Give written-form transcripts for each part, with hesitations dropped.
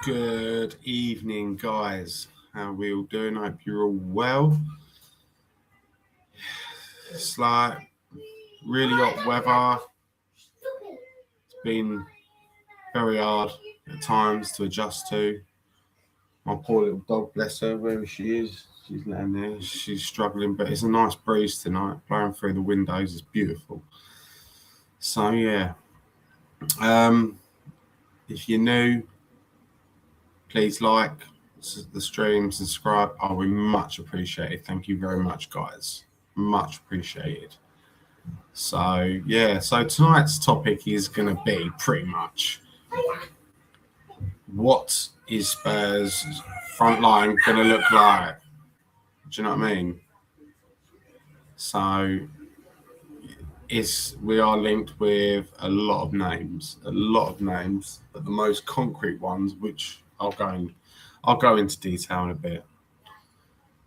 Good evening, guys. How are we all doing? I hope you're all well. It's like really hot weather. It's been very hard at times to adjust to. My poor little dog, bless her, wherever she is. She's laying there. She's struggling, but it's a nice breeze tonight, blowing through the windows. It's beautiful. So yeah. If you're new, please like the stream, subscribe. I will much appreciated. Thank you very much, guys. Much appreciated. So tonight's topic is going to be pretty much what is Spurs' front line going to look like? Do you know what I mean? So we are linked with a lot of names, but the most concrete ones, which I'll go into detail in a bit.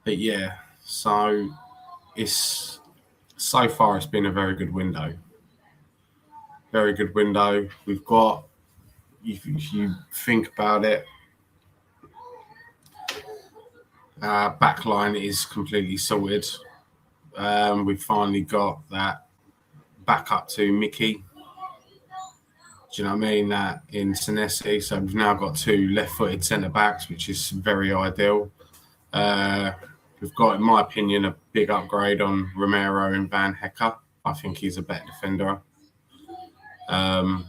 But yeah, so far it's been a very good window. Very good window. We've got, if you think about it, back line is completely sorted. We've finally got that back up to Mickey. Do you know what I mean? That in Senesi. So we've now got two left-footed centre-backs, which is very ideal. We've got, in my opinion, a big upgrade on Romero and Van Hecker. I think he's a better defender. And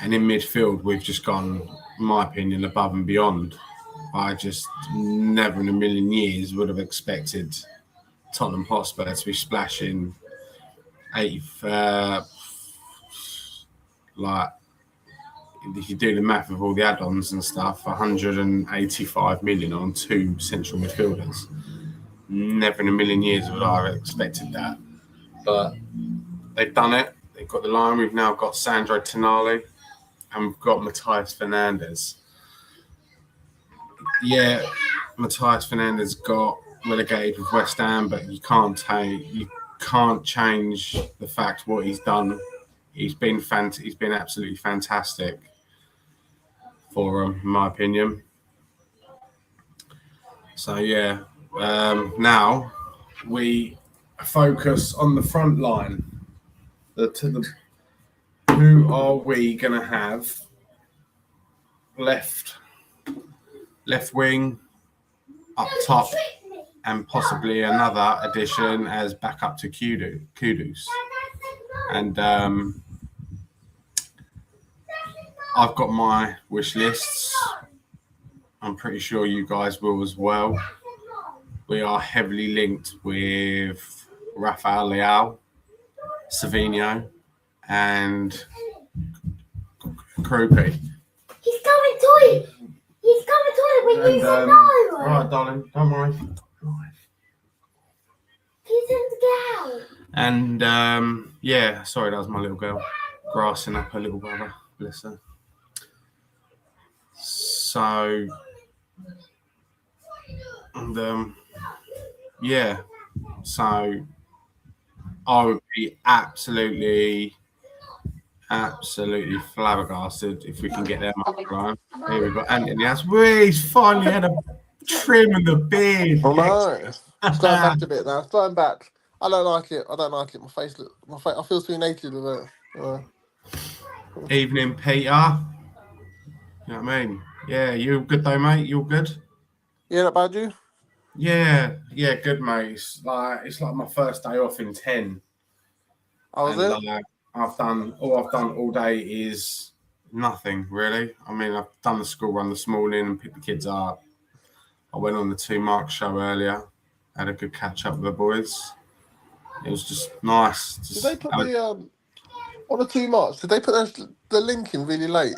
in midfield, we've just gone, in my opinion, above and beyond. I just never in a million years would have expected Tottenham Hotspur to be splashing 80th, like, if you do the math of all the add-ons and stuff, 185 million on two central midfielders. Never in a million years would I have expected that. But they've done it. They've got the line. We've now got Sandro Tonali and we've got Matthias Fernandes. Yeah, Matthias Fernandes got relegated with West Ham, but you can't change the fact what he's done. He's been absolutely fantastic for him, in my opinion. So yeah, now we focus on the front line. Who are we going to have left wing, up top, and possibly another addition as backup to Kudus. And I've got my wish lists. I'm pretty sure you guys will as well. We are heavily linked with Rafael Leao, Savinho, and Krupi. He's coming to it. He's coming to it when you said no. All right, darling, don't worry. He's in the gown. And yeah, sorry, that was my little girl grassing up her little brother. Bless her. So, and yeah, so I would be absolutely flabbergasted if we can get them up right. Here we've got Anthony. He's finally had a trim in the beard. Oh no, it's going back a bit now. It's going back. I don't like it. My face. I feel too naked with it. Evening, Peter. You know what I mean? Yeah, you good though, mate? You all good? Yeah, not bad, you? Yeah, good, mate. It's like my first day off in 10. Oh, was it? I've done all day is nothing really. I mean, I've done the school run this morning and picked the kids up. I went on the 2 Mark show earlier. Had a good catch up with the boys. It was just nice. Did they put on the 2 Marks? Did they put the link in really late?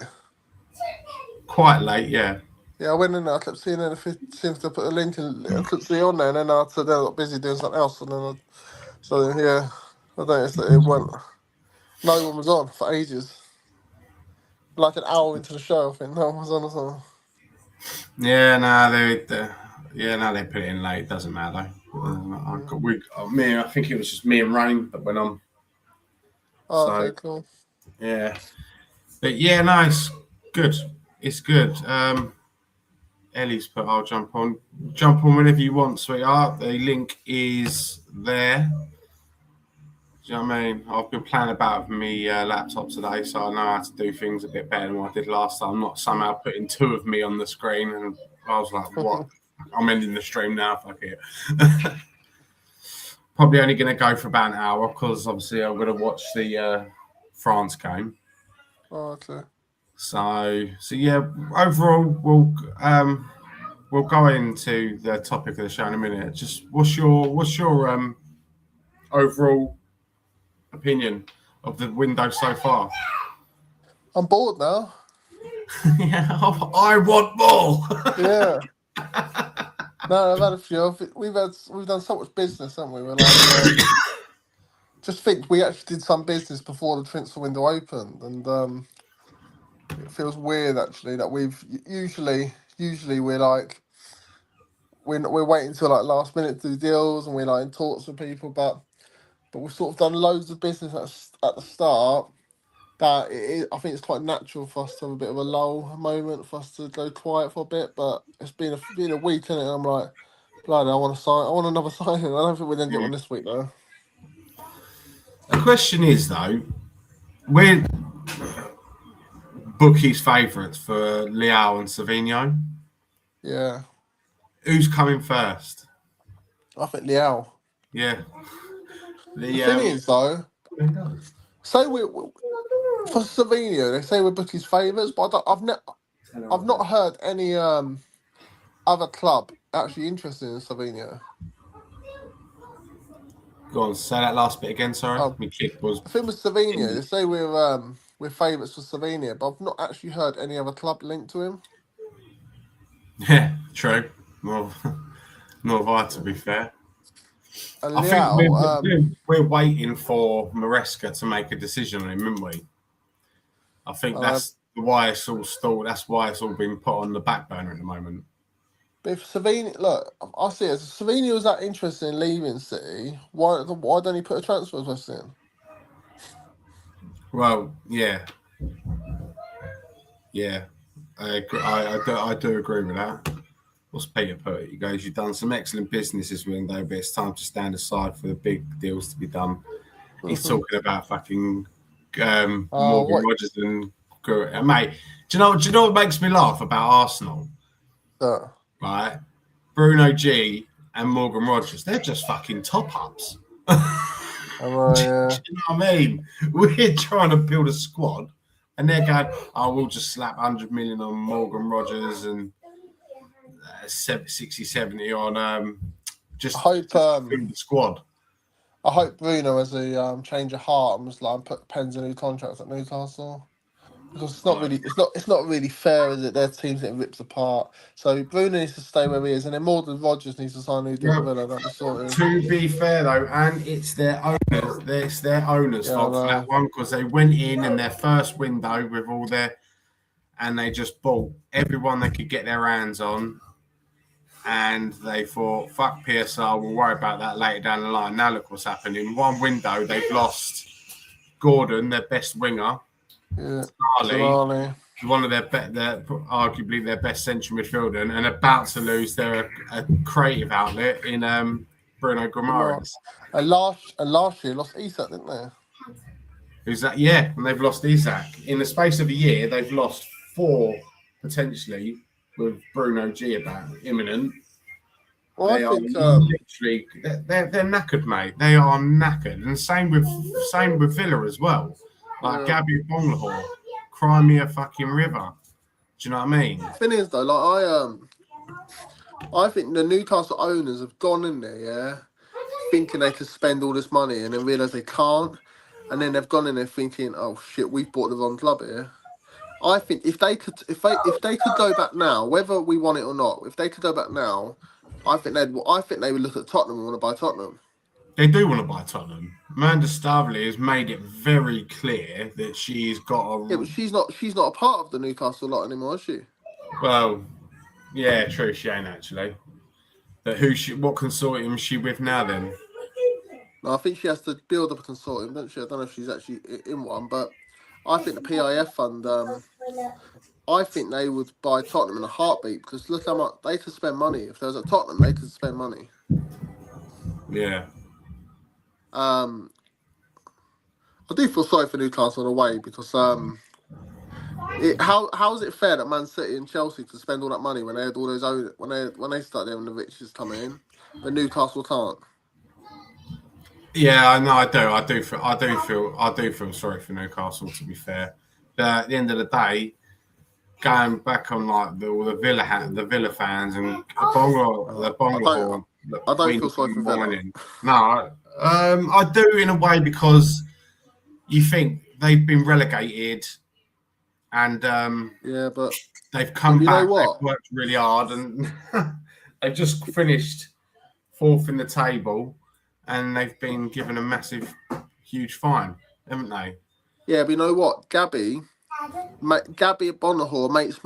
Quite late, yeah. Yeah, I went in there. I kept seeing it. It seems to put a link in. I couldn't see on there, and then I got busy doing something else, and then I noticed that it went. No one was on for ages. Like an hour into the show, I think no one was on or something. Yeah, they put it in late. Doesn't matter. I think it was just me and Rain that went on. Oh, okay, cool. Yeah. But yeah, nice. Good. It's good. Ellie's put, I'll jump on. Jump on whenever you want, sweetheart. The link is there. Do you know what I mean? I've been playing about with my laptop today, so I know how to do things a bit better than what I did last time. I'm not somehow putting two of me on the screen, and I was like, what? I'm ending the stream now, fuck it. Probably only going to go for about an hour, because obviously I'm going to watch the France game. Oh, okay. So yeah, overall, we'll go into the topic of the show in a minute. Just what's your overall opinion of the window so far? I'm bored now. Yeah, I want more. Yeah. No, I've had a few. We've done so much business, haven't we? We're like, just think we actually did some business before the transfer window opened, and it feels weird actually that we've usually we're like we're waiting till like last minute to do deals, and we're like in talks with people, but we've sort of done loads of business at the start. That I think it's quite natural for us to have a bit of a lull moment, for us to go quiet for a bit. But it's been a week, isn't it? And I'm like, bloody, I want to sign. I want another signing. I don't think we're gonna get one this week though. The question is though, we're bookies' favourites for Leao and Savinho. Yeah, Who's coming first? I think Liao. Yeah. The thing is though, say we for Savinho, they say we're Bookie's favourites, but I've not heard any other club actually interested in Savinho. Go on, say that last bit again. Sorry, Oh, my kick was. I think with Savinho, they say we're favourites for Savinho, but I've not actually heard any other club linked to him. Yeah, true. Nor have I, to be fair. And I think Liao, we're waiting for Maresca to make a decision on him, aren't we? I think that's why it's all stalled. That's why it's all been put on the back burner at the moment. but if Savinho, look, I see it. If Savinho was that interested in leaving City, why don't he put a transfer request in? Well, yeah, I agree. I do agree with that. What's Peter put? He goes, "You've done some excellent business this window, but it's time to stand aside for the big deals to be done." He's talking about fucking Morgan Rodgers and mate. Do you know what makes me laugh about Arsenal? Right, Bruno G and Morgan Rodgers, they're just fucking top ups. Yeah. Do you know what I mean? We're trying to build a squad, and they're going, "Oh, we'll just slap 100 million on Morgan Rodgers and 60, 70 on just build the squad." I hope Bruno has a change of heart and was like put pens in new contracts at Newcastle, because it's not really fair, is it? Their teams getting ripped apart. So Bruno needs to stay where he is, and then Morgan Rodgers needs to sign a new deal with Villa. That'd be sorted. To be fair though, and it's their owners' fault for that one, because they went in their first window with all and they just bought everyone they could get their hands on. And they thought, fuck PSR, we'll worry about that later down the line. Now look what's happened. In one window, they've lost Gordon, their best winger. Yeah, Tonali, one of arguably their best central midfielder, and about to lose their creative outlet in Bruno Guimaraes. And last year lost Isak, didn't they? Who's that? Yeah, and they've lost Isak. In the space of a year, they've lost 4 potentially, with Bruno G about imminent. Well, they are literally they're knackered, mate. They are knackered, and same with Villa as well. Like Gabby Bonglahor, cry me a fucking river. Do you know what I mean? The thing is though, like I think the Newcastle owners have gone in there, yeah, thinking they could spend all this money, and then realise they can't, and then they've gone in there thinking, oh shit, we've bought the wrong club here. I think if they could go back now, whether we want it or not, if they could go back now, I think they would look at Tottenham and want to buy Tottenham. They do want to buy Tottenham. Amanda Staveley has made it very clear that she's got a. Yeah, but she's not a part of the Newcastle lot anymore, is she? Well, yeah, true. She ain't actually. But what consortium is she with now then? No, I think she has to build up a consortium, doesn't she? I don't know if she's actually in one, but I think the PIF fund I think they would buy Tottenham in a heartbeat because look how much they could spend money. If there was at Tottenham, they could spend money. Yeah. I do feel sorry for Newcastle in a way because how is it fair that Man City and Chelsea could spend all that money when they had all those when they started having the riches coming in, but Newcastle can't. Yeah, I know. I do feel sorry for Newcastle. To be fair, but at the end of the day, going back on like the Villa fans and the Bongor, I don't feel sorry for Villa. No, I do in a way because you think they've been relegated and yeah, but they've come back. Know what? They've worked really hard and they've just finished fourth in the table, and they've been given a massive, huge fine, haven't they? Yeah, but you know what, Gabby at Bonahor makes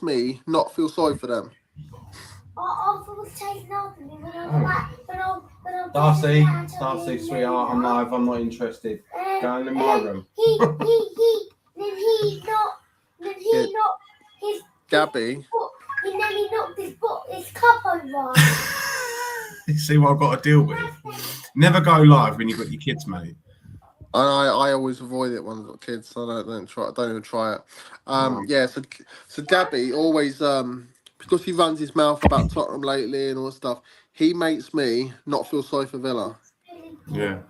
me not feel sorry for them. Darcy, sweetheart, I'm live. I'm not interested. Go in my room. Gabby. And then he knocked his cup over. You see what I've got to deal with. Never go live when you've got your kids, mate. I always avoid it when I've got kids, so I don't even try it. Yeah, so Gabby always because he runs his mouth about Tottenham lately and all that stuff, he makes me not feel sorry for Villa. Yeah.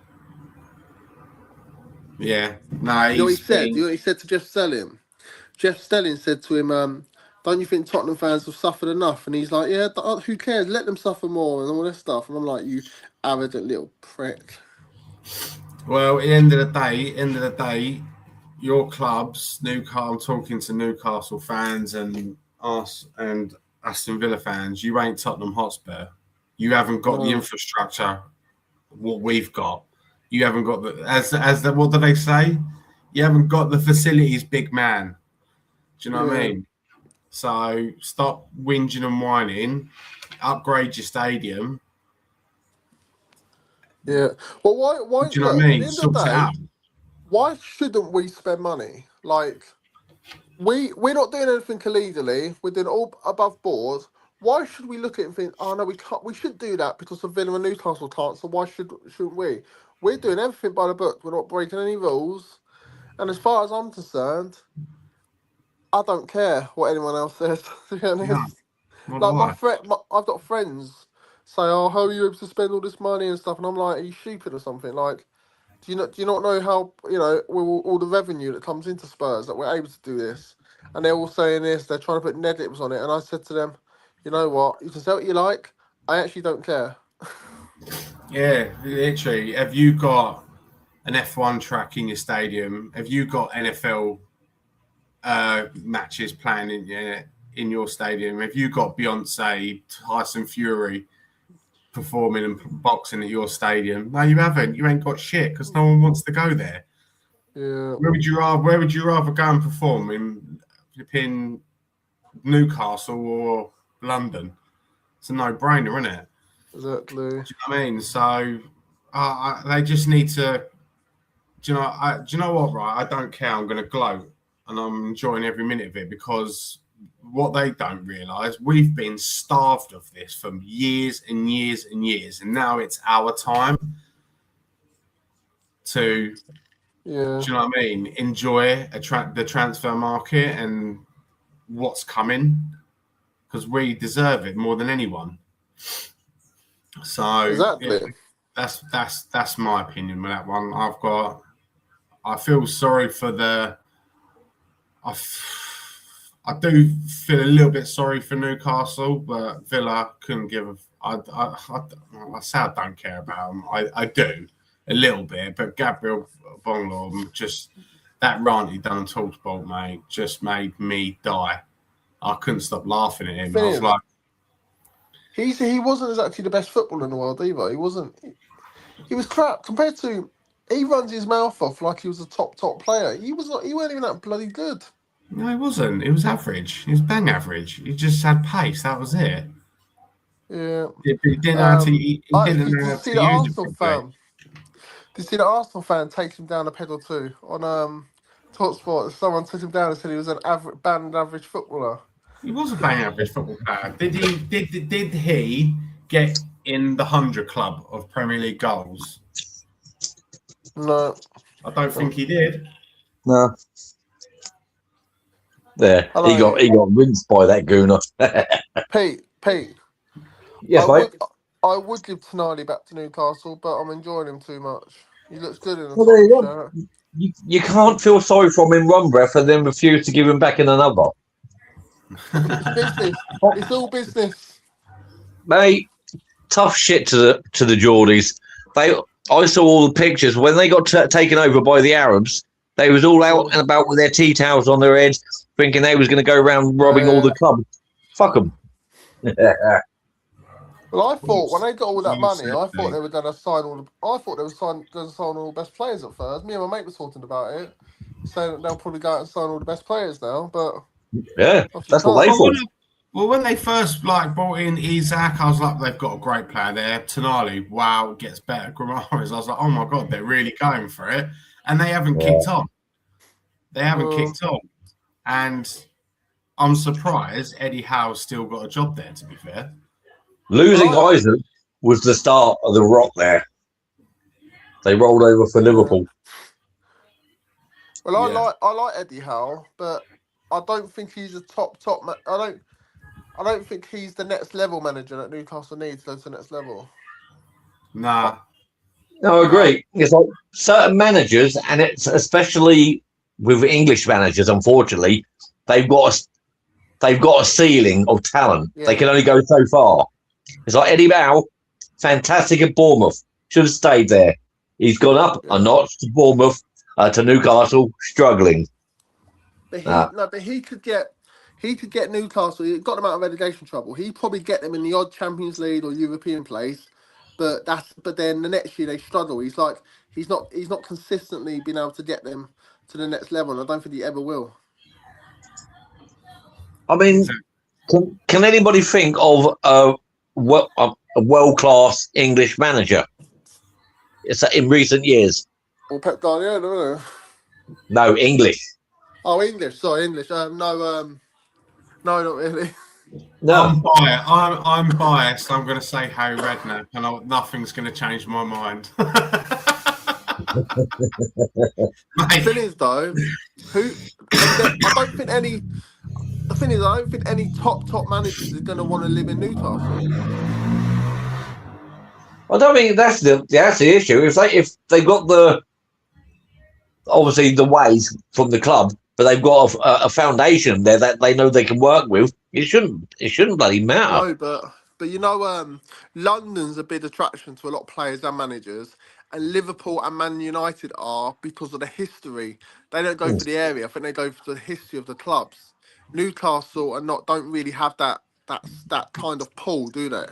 Yeah. No, you know what he said? You know what he said to Jeff Stelling? Jeff Stelling said to him, don't you think Tottenham fans have suffered enough? And he's like, yeah, who cares? Let them suffer more and all this stuff. And I'm like, you arrogant little prick. Well, at the end of the day, your clubs, Newcastle. I'm talking to Newcastle fans and us and Aston Villa fans. You ain't Tottenham Hotspur. You haven't got the infrastructure what we've got. You haven't got the what do they say? You haven't got the facilities, big man. Do you know what I mean? So stop whinging and whining. Upgrade your stadium. Yeah. Well, why? Do you know what I mean? Sort it out. Why shouldn't we spend money? Like, we're not doing anything illegally. We're doing all above board. Why should we look at it and think, oh no, we can't? We should do that because of Villa and Newcastle can't. So why shouldn't we? We're doing everything by the book. We're not breaking any rules. And as far as I'm concerned, I don't care what anyone else says. To be honest, I've got friends say, "Oh, how are you able to spend all this money and stuff?" And I'm like, "Are you stupid or something?" Like, do you not know how all the revenue that comes into Spurs that we're able to do this? And they're all saying this. They're trying to put negatives on it. And I said to them, "You know what? You can say what you like. I actually don't care." Yeah, literally. Have you got an F1 track in your stadium? Have you got NFL matches playing in your stadium? Have you got Beyonce, Tyson Fury performing and boxing at your stadium? No, you haven't. You ain't got shit because no one wants to go there. Yeah. Where would you rather go and perform in Newcastle or London? It's a no-brainer, isn't it? Exactly. Do you know what I mean? So they just need to. Do you know what? Right, I don't care. I'm going to gloat, and I'm enjoying every minute of it because what they don't realise, we've been starved of this for years and years and years, and now it's our time to. Yeah. Do you know what I mean? Enjoy the transfer market and what's coming because we deserve it more than anyone. So exactly, that's my opinion with that one. I feel sorry for I do feel a little bit sorry for Newcastle, but Villa couldn't give. I say I don't care about them. I do a little bit, but Gabriel Bonglor, just that rant he done on Talksport, mate, just made me die. I couldn't stop laughing at him. I was like, he wasn't exactly the best footballer in the world either. He wasn't. He was crap compared to. He runs his mouth off like he was a top player. He was not. He weren't even that bloody good. No, he wasn't. He was average. He was bang average. He just had pace. That was it. Yeah. He didn't know to use it. Did you see the Arsenal fan take him down a pedal too on Top spot. Someone took him down and said he was an banned average footballer. He was a bang average football player. Did he get in the 100 club of Premier League goals? No. I don't think he did. No. There, Hello. he got rinsed by that gooner. Pete. Yes, mate. I would give Tonali back to Newcastle, but I'm enjoying him too much. He looks good in the Well, there you top go. You can't feel sorry for him in one breath and then refuse to give him back in another. It's business. It's all business. Mate, tough shit to the Geordies. I saw all the pictures when they got taken over by the Arabs. They was all out and about with their tea towels on their heads, thinking they was going to go around robbing all the clubs. Fuck them. Well, I thought when they got all that money, I thought they were going to sign all. I thought they were going to sign all the best players at first. Me and my mate were talking about it, saying that they'll probably go out and sign all the best players now. But yeah, that's what they thought. Well, when they first brought in Isaac, I was like, they've got a great player there. Tonali, wow, gets better. Grammaris, I was like, oh my god, they're really going for it, and they haven't kicked on. They haven't kicked on, and I'm surprised Eddie Howe's still got a job there. To be fair. Losing Isaac was the start of the rot there. They rolled over for Liverpool. Well, I like Eddie Howe, but I don't think he's a top. I don't think he's the next level manager that Newcastle needs to go to the next level. Nah. No, I agree. It's like certain managers, and it's especially with English managers, unfortunately, they've got a ceiling of talent. Yeah. They can only go so far. It's like Eddie Howe, fantastic at Bournemouth, should have stayed there. He's gone up a notch to Bournemouth, to Newcastle, struggling. But he could get Newcastle. He got them out of relegation trouble. He'd probably get them in the odd Champions League or European place. But then the next year they struggle. He's not consistently been able to get them to the next level. And I don't think he ever will. I mean, can anybody think of a world-class English manager? It's in recent years. Or Pep Guardiola, no, English. Oh, English. Sorry, English. No, not really. No, I'm biased. I'm going to say Harry Redknapp, and nothing's going to change my mind. The thing is, though, I don't think any. The thing is, I don't think any top managers is going to want to live in Newcastle. I don't think that's the issue. If they got obviously the ways from the club, but they've got a foundation there that they know they can work with, it shouldn't bloody matter. No, but London's a big attraction to a lot of players and managers, and Liverpool and Man United are because of the history. They don't go for the area. I think they go for the history of the clubs. Newcastle don't really have that kind of pull, do they?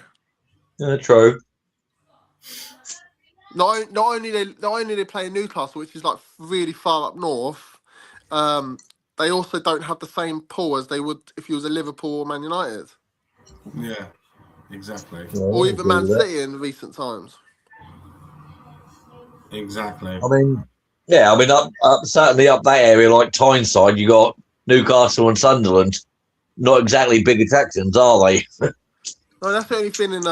Yeah, true. Not only they play in Newcastle, which is like really far up north. They also don't have the same pull as they would if you was a Liverpool or Man United. Yeah, exactly. Yeah, or even Man City in recent times. Exactly. I mean, certainly up that area like Tyneside, you got Newcastle and Sunderland. Not exactly big attractions, are they? No, that's the only thing in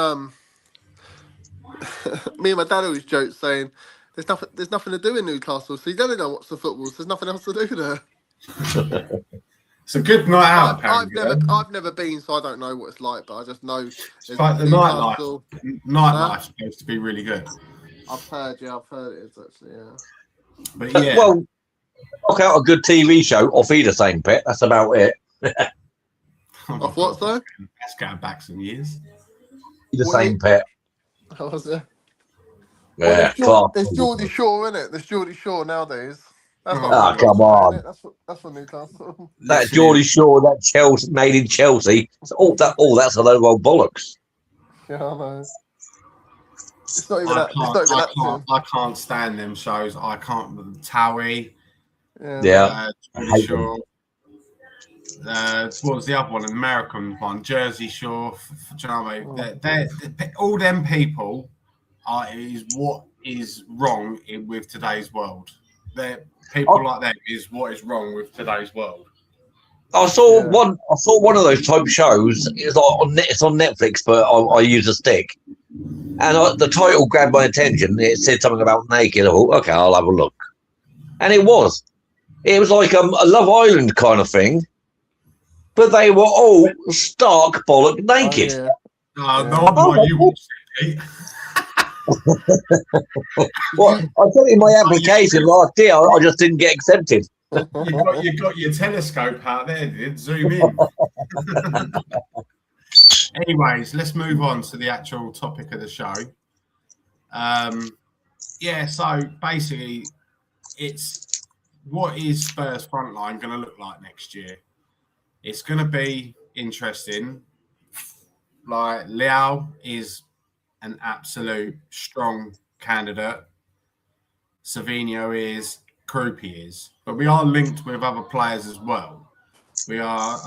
me and my dad always joke saying there's nothing to do in Newcastle, so you don't know what's the football, so there's nothing else to do there. It's a good night out. I've never been, so I don't know what it's like, but I just know it's like the nightlife's supposed to be really good. I've heard it is actually, yeah. But yeah. Well, knock out a good TV show off either same pet. That's about it. Off what, though? That's going back some years. The same pet. How was it? Yeah, there's Geordie Shore, isn't it? There's Geordie Shore nowadays. That's come on. That's from Newcastle. That Geordie Shore, that Chelsea, made in Chelsea. That's a load of old bollocks. Yeah, I know. It's not even that. I can't stand them shows. I can't. Towie. Yeah. Shore. What was the other one? An American one. Jersey Shore. Do you know what I mean? They're, all them people is what is wrong with today's world. that people like that is what is wrong with today's world. I saw one of those type shows. It's on Netflix, but I use a stick. And the title grabbed my attention. It said something about naked. I thought, okay, I'll have a look. And it was like a Love Island kind of thing, but they were all stark bollock naked. No wonder why you watched it, Pete. Well, I put in my application last year. I just didn't get accepted. You got your telescope out there, did zoom in. Anyways, let's move on to the actual topic of the show. So basically, it's what is Spurs frontline going to look like next year? It's going to be interesting. Like, Leao is an absolute strong candidate. Savinho is, Krupi is, but we are linked with other players as well. We are.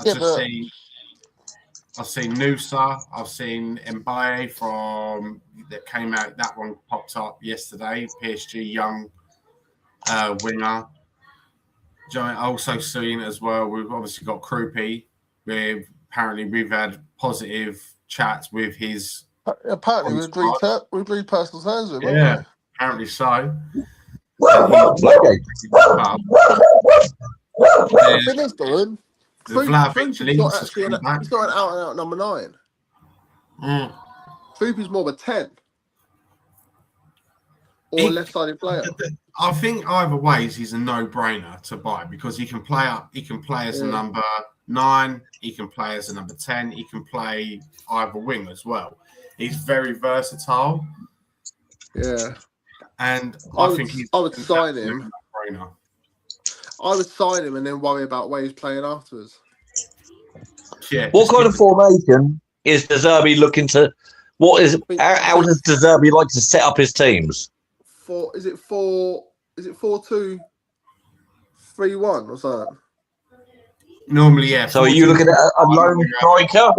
I've seen Nusa. I've seen Mbaye that came out. That one popped up yesterday. PSG young winger. Also seen as well. We've obviously got Krupi. Apparently we've had positive chats with his. Apparently we agreed personal terms with him. Yeah, apparently so. The thing is, Dylan, he's not an out-and-out number 9. Krupi's more of a 10 or left-sided player. I think either ways he's a no-brainer to buy because he can play up. He can play as a number 9. He can play as a number 10. He can play either wing as well. He's very versatile. Yeah, and I would sign him. No-brainer. I would sign him and then worry about where he's playing afterwards. Yeah. What kind of formation is De Zerbi looking to? How does De Zerbi like to set up his teams? Is it 4-2-3-1 or something? Normally, yeah. So are you looking at a lone striker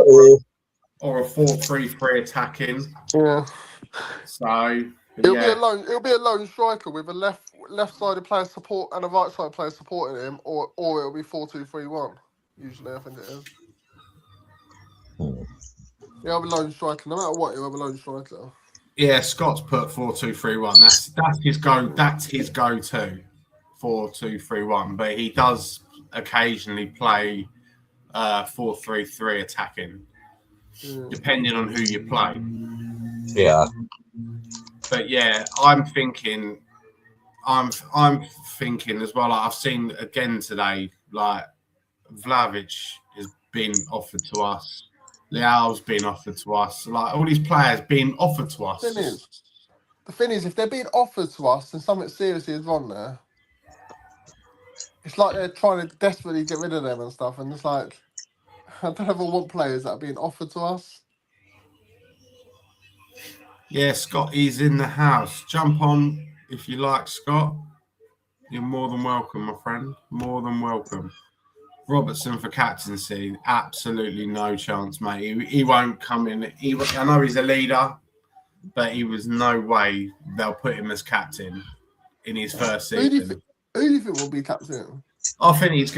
or a 4-3-3 attacking? Yeah. So it'll be a lone striker with a left-sided player support and a right-sided player supporting him, or it'll be 4-2-3-1. Usually, I think it is. Yeah, I'll be lone striker. No matter what, you'll have a lone striker. Yeah, Scott's put 4-2-3-1. That's his go. That's his go-to, 4-2-3-1. But he does occasionally play 4-3-3 attacking, depending on who you play. Yeah. But yeah, I'm thinking as well. Like I've seen again today, like Vlahovic has been offered to us. Leao's been offered to us. Like all these players being offered to us. The thing is, if they're being offered to us, then something seriously is wrong there. It's like they're trying to desperately get rid of them and stuff, and it's like I don't ever want players that are being offered to us. Yeah, Scott, he's in the house. Jump on if you like, Scott. You're more than welcome, my friend. More than welcome. Robertson for captaincy, absolutely no chance, mate. He won't come in. I know he's a leader, but he was no way they'll put him as captain in his first season. Who do you think will be captain? I think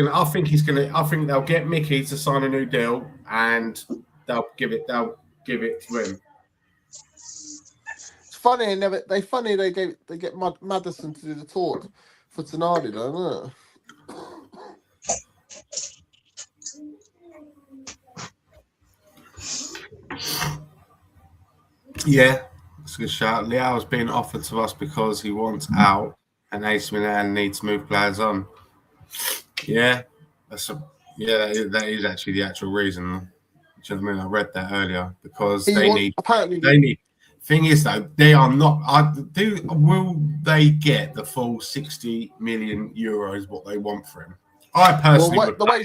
they'll get Mickey to sign a new deal, and they'll give it to him. It's funny they get Maddison to do the talk for Tonali, though, isn't it? Yeah, it's a good shout. Leao's being offered to us because he wants out, and AC Milan need to move players on. Yeah, that is actually the actual reason. Do you know what I mean? I read that earlier because they need. Thing is, though, they are not. Will they get the full 60 million euros what they want for him? I personally, the way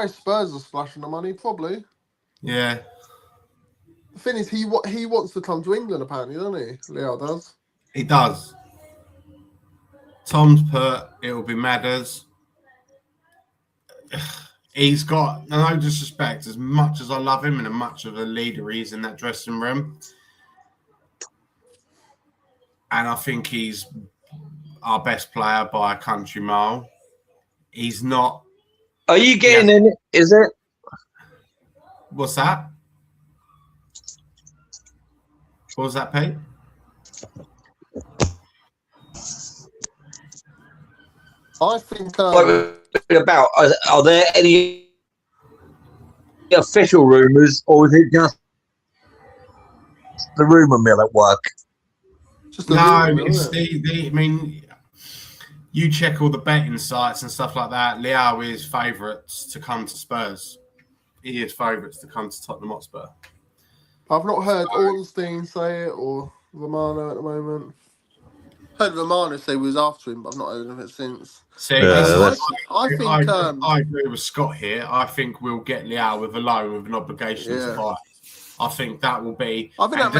Spurs are splashing the money, probably. Yeah. The thing is, he wants to come to England, apparently, doesn't he? Leao does. He does. Tom's put it'll be Madders. He's got no disrespect. As much as I love him and as much of a leader he is in that dressing room, and I think he's our best player by a country mile. He's not. Are you getting in it? Is it? What's that? What was that, Pete? I think About are there any official rumours, or is it just the rumour mill at work? just It's the. I mean, you check all the betting sites and stuff like that. Leao is favourites to come to Spurs. He is favourites to come to Tottenham Hotspur. I've not heard Ornstein say it or Romano at the moment. Heard Romano say he was after him, but I've not heard of it since. See, I think I agree with Scott here. I think we'll get Leao with a loan with an obligation to buy. I think that will be. I think that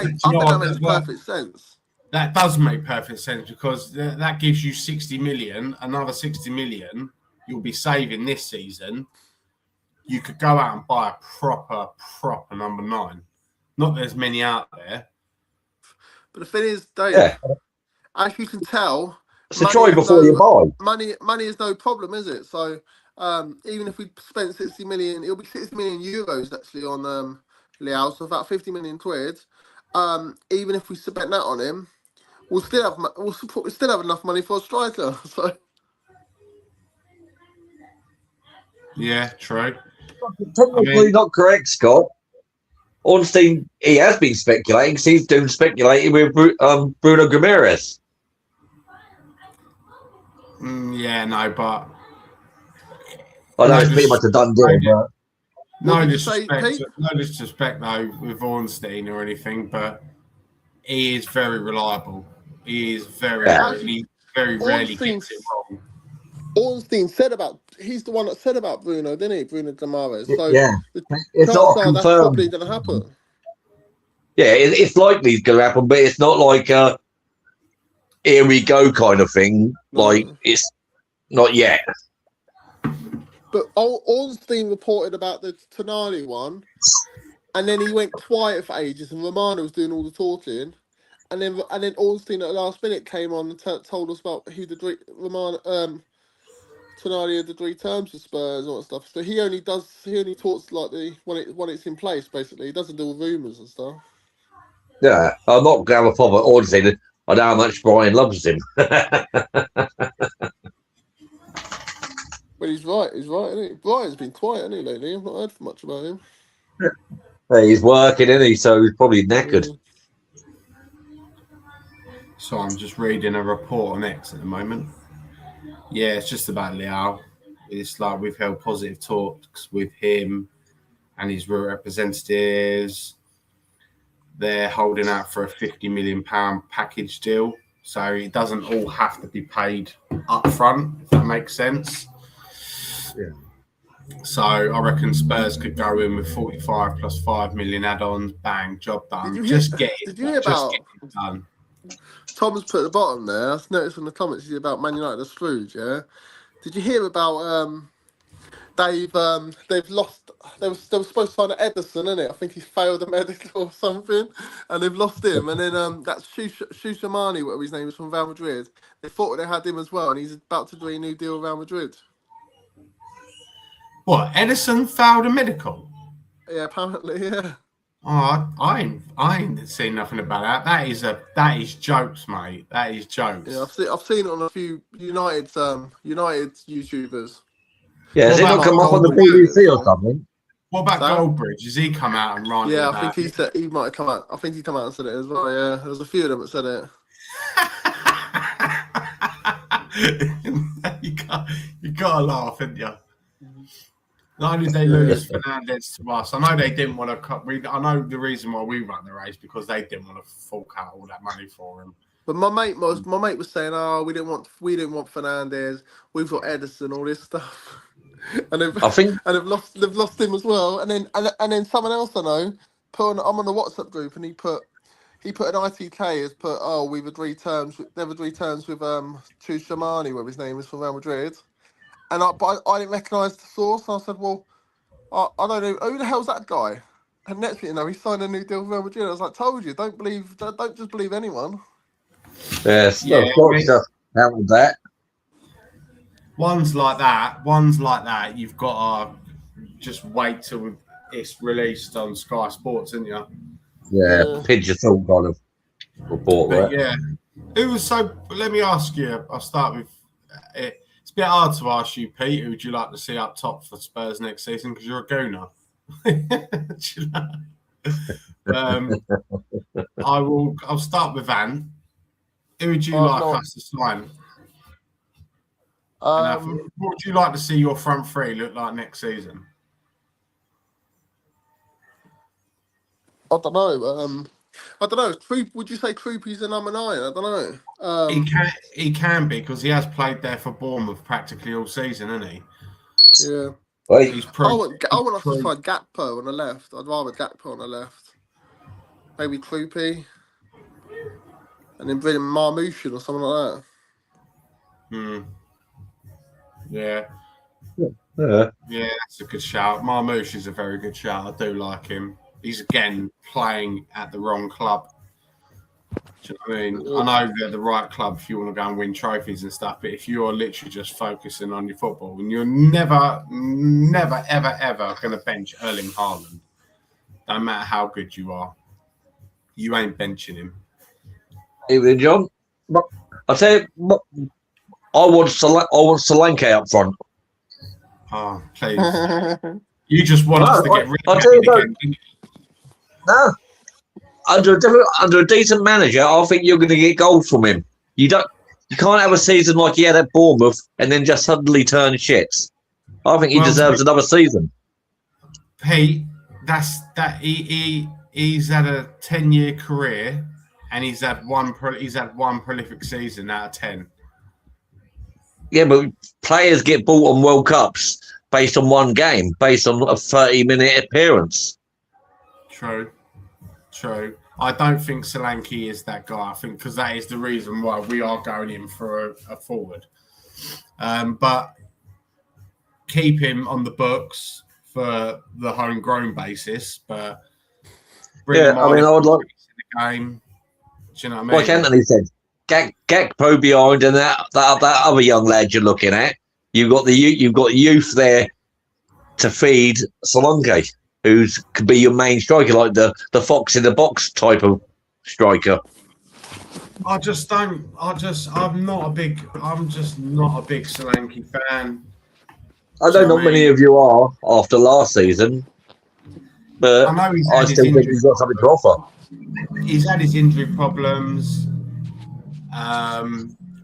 makes perfect sense. That does make perfect sense because that gives you 60 million. Another 60 million you'll be saving this season. You could go out and buy a proper number 9. Not there's many out there. But the thing is, Dave, as you can tell, so try before you buy. Money is no problem, is it? So even if we spent 60 million, it'll be 60 million euros actually on Leao, so about 50 million quid. Even if we spent that on him, we'll still have enough money for a striker. So yeah, true. Technically not correct, Scott. Ornstein, he has been speculating because he's doing speculating with Bruno Guimaraes. Yeah, no, but I know it's pretty much a done deal. But no disrespect though with Ornstein or anything, but he is very reliable. He is very rarely gets it wrong. Ornstein he's the one that said about Bruno, didn't he? Bruno Guimaraes. So it's not confirmed. That's probably going to happen. Yeah, it's likely it's going to happen, but it's not like here we go kind of thing. Like it's not yet. But Ornstein reported about the Tonali one, and then he went quiet for ages, and Romano was doing all the talking, and then Ornstein at the last minute came on and told us about who the Romano Tonali had the 3 terms of Spurs and all that stuff. So he only talks like when it's in place. Basically, he doesn't do rumours and stuff. Yeah, I'm not going to have a problem with Ornstein. I know how much Brian loves him. But he's right, isn't he? Brian's been quiet, hasn't he, lately? I've not heard much about him. He's working, isn't he? So he's probably knackered. So I'm just reading a report on X at the moment. Yeah, it's just about Leao. It's like we've held positive talks with him and his representatives. They're holding out for a £50 million package deal. So it doesn't all have to be paid up front, if that makes sense. Yeah. So I reckon Spurs could go in with 45 plus 5 million add-ons. Bang, job done. Did you hear about get it done? Tom's put at the bottom there. I noticed in the comments about Man United are screwed, yeah? Did you hear about they've lost they were supposed to sign Edison, innit? I think he failed a medical or something, and they've lost him. And then that's Shushamani, whatever his name is, from Real Madrid. They thought they had him as well, and he's about to do a new deal with Real Madrid. What, Edison failed a medical? Yeah, apparently, yeah. Oh, I ain't seen nothing about that. That is jokes, mate. That is jokes. Yeah, I've seen it on a few United YouTubers. Yeah, has it not come up on the BBC or something? What about Goldbridge? Has he come out and ranted? Yeah, I think he might have come out. I think he come out and said it as well. Yeah, there's a few of them that said it. you gotta laugh, haven't you? Not only did they lose Fernandez to us, I know they didn't want to cut. I know the reason why we run the race because they didn't want to fork out all that money for him. But my mate was saying, "Oh, we didn't want Fernandez. We've got Edison, all this stuff." And they've lost him as well. And then someone else I know I'm on the WhatsApp group, and he put an ITK has put, "Oh, they've agreed terms with Shamani, whatever his name is, from Real Madrid." And I didn't recognise the source. And I said, "Well, I don't know who the hell's that guy." And next thing you know, he signed a new deal with Real Madrid. I was like, "Told you, don't just believe anyone." Yes, How was that? Ones like that, you've got to just wait till it's released on Sky Sports, isn't you? Yeah, Yeah. pinch of salt kind of report, But right? yeah, who was so? Let me ask you. I'll start with. It's a bit hard to ask you, Pete. Who would you like to see up top for Spurs next season? Because you're a gooner. I'll start with Van. Who would you like No. us to sign? What would you like to see your front three look like next season? I don't know. I don't know. Would you say Troopy's the number 9? I don't know. He can be because he has played there for Bournemouth practically all season, hasn't he? Yeah. Wait, He's I want us to proved. try Gakpo on the left. I'd rather Gakpo on the left. Maybe Troopy. And then bring in Marmouche or something like that. Yeah. yeah. Yeah, that's a good shout. Marmouche is a very good shout. I do like him. He's again playing at the wrong club. Do you know what I mean? I know they're the right club if you want to go and win trophies and stuff, but if you're literally just focusing on your football, and you're never, ever going to bench Erling Haaland, no matter how good you are, you ain't benching him. Evening, John. I tell you, I want Solanke up front. Oh, please. You just want us to get rid of him again. No. Under a decent manager, I think you're going to get goals from him. You can't have a season like he had at Bournemouth and then just suddenly turn shit. I think he deserves another season. Pete, he's had a 10-year career and he's had one prolific season out of 10. Yeah, but players get bought on World Cups based on one game, based on a 30-minute appearance. True. I don't think Solanke is that guy. I think because that is the reason why we are going in for a forward. But keep him on the books for the homegrown basis. But I would like the game. Do you know what I mean? Like Anthony said, Gakpo behind, and that other young lad you're looking at. You've got youth there to feed Solanke, who could be your main striker, like the fox in the box type of striker. I'm just not a big Solanke fan. I know not many of you are after last season, but I still think he's got something to offer. He's had his injury problems.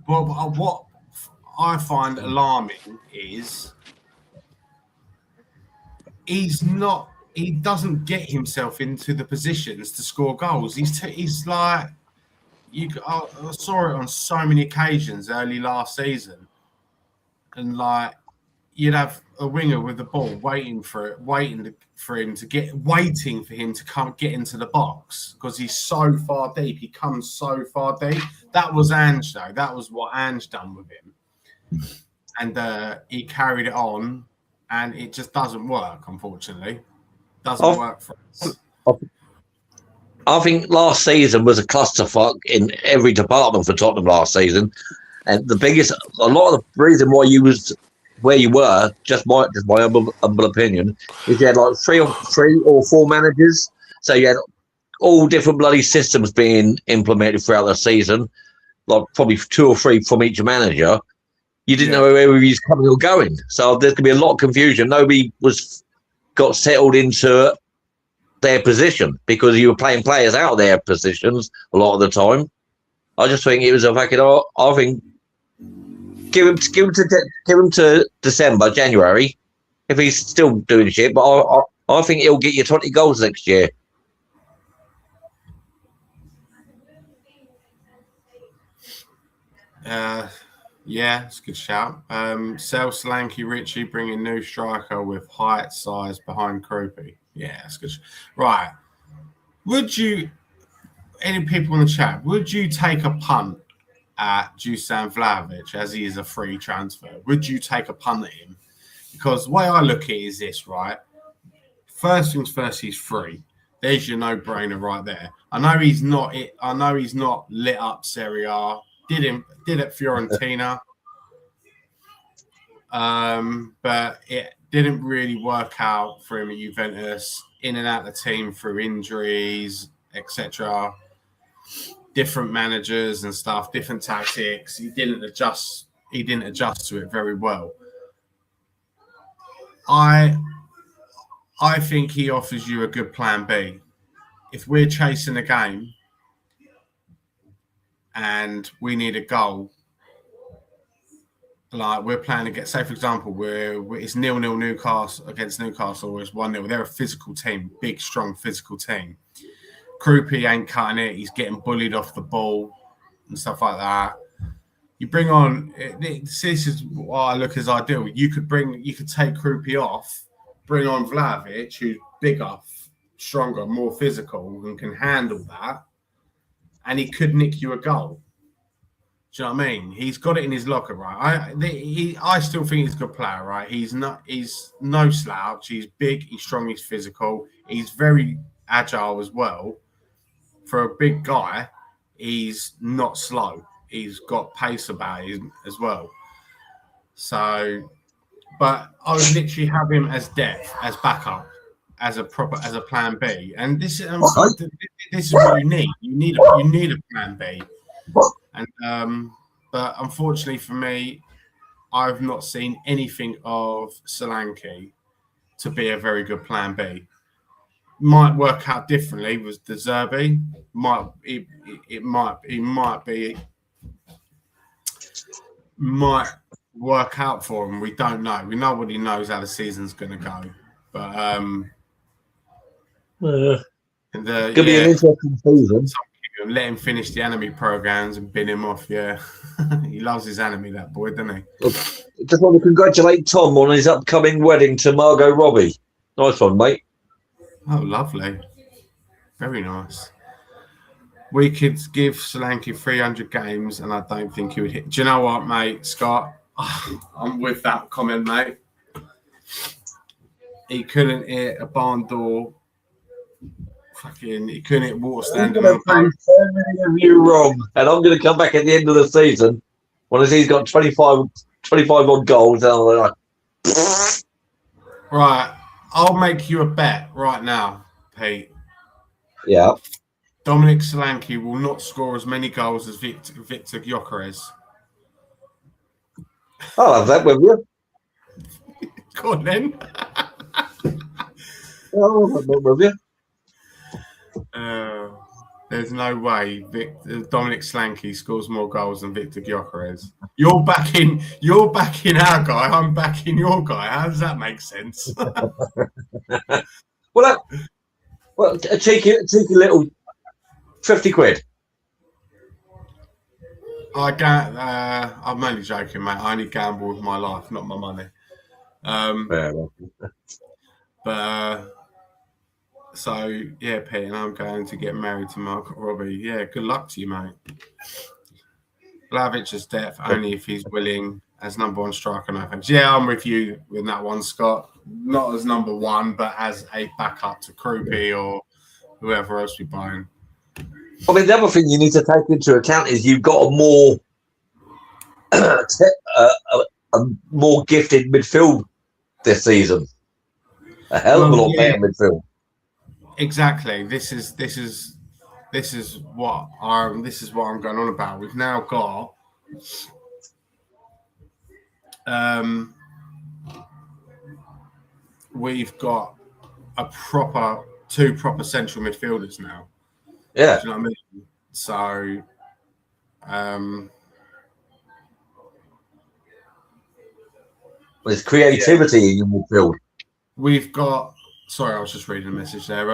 What I find alarming is he doesn't get himself into the positions to score goals. He's like, I saw it on so many occasions early last season, and like you'd have a winger with the ball waiting for him to get into the box because he's so far deep. He comes so far deep. That was Ange though. That was what Ange done with him, and he carried it on, and it just doesn't work. Unfortunately, doesn't work for us. I think last season was a clusterfuck in every department for Tottenham last season, and a lot of the reason why you was where you were, just my humble opinion, is you had like three or four managers, so you had all different bloody systems being implemented throughout the season, like probably 2 or 3 from each manager. You didn't know where he was coming or going, so there's gonna be a lot of confusion. Nobody got settled into their position because you were playing players out of their positions a lot of the time. I just think it was a fucking. I think give him to December, January, if he's still doing shit. But I think he'll get you 20 goals next year. Yeah, it's a good shout. Sell Solanke, Richie, bring a new striker with height, size behind Krupi. Yeah, that's good. Right. Any people in the chat, would you take a punt at Dusan Vlahovic as he is a free transfer? Would you take a punt at him? Because the way I look at it is this, right? First things first, he's free. There's your no-brainer right there. I know he's not lit up Serie A, did at Fiorentina, but it didn't really work out for him at Juventus. In and out of the team through injuries, etc. Different managers and stuff, different tactics. He didn't adjust to it very well. I think he offers you a good plan B. If we're chasing a game and we need a goal, like we're playing against, say for example, it's 0-0 Newcastle against Newcastle, or it's 1-0. They're a physical team, big, strong physical team. Krupi ain't cutting it. He's getting bullied off the ball and stuff like that. You bring on, this is what I look as ideal. You could take Krupi off, bring on Vlahovic, who's bigger, stronger, more physical, and can handle that, and he could nick you a goal. Do you know what I mean? He's got it in his locker, right? I still think he's a good player, right? He's no slouch. He's big, he's strong, he's physical. He's very agile as well. For a big guy, he's not slow. He's got pace about him as well. So, but I would literally have him as depth, as backup, as a plan B. And this is what you need. You need a plan B. And but unfortunately for me, I've not seen anything of Solanke to be a very good plan B. Might work out differently with De Zerbi. Might work out for him. We don't know. Nobody knows how the season's going to go. But could be an interesting season. Let him finish the anime programs and bin him off. Yeah, he loves his anime, that boy, doesn't he? Just want to congratulate Tom on his upcoming wedding to Margot Robbie. Nice one, mate. Oh, lovely. Very nice. We could give Solanke 300 games, and I don't think he would hit. Do you know what, mate, Scott? I'm with that comment, mate. He couldn't hit a barn door. He couldn't hit water stand. I'm going to prove so many of you wrong, and I'm going to come back at the end of the season when he's got 25 odd goals, and I'm like, right. I'll make you a bet right now, Pete. Yeah. Dominic Solanke will not score as many goals as Victor Gyökeres. I'll have that with you. Go on, then. I'll have that with you. There's no way Dominic Solanke scores more goals than Victor Gyökeres. You're backing our guy. I'm backing your guy. How does that make sense? Well, a cheeky little 50 quid. I'm only joking, mate. I only gamble with my life, not my money. So yeah, Pete, and I'm going to get married to Margot Robbie. Yeah, good luck to you, mate. Vlahovic is depth only if he's willing as number one striker. No thanks. Yeah, I'm with you with that one, Scott. Not as number one, but as a backup to Krupi or whoever else we're buying. I mean, the other thing you need to take into account is you've got a more gifted midfield this season. A hell of a lot better midfield. Exactly. This is what I'm going on about. We've now got two proper central midfielders now. Yeah. Do you know what I mean? So there's creativity in your midfield. We've got. Sorry, I was just reading a message there.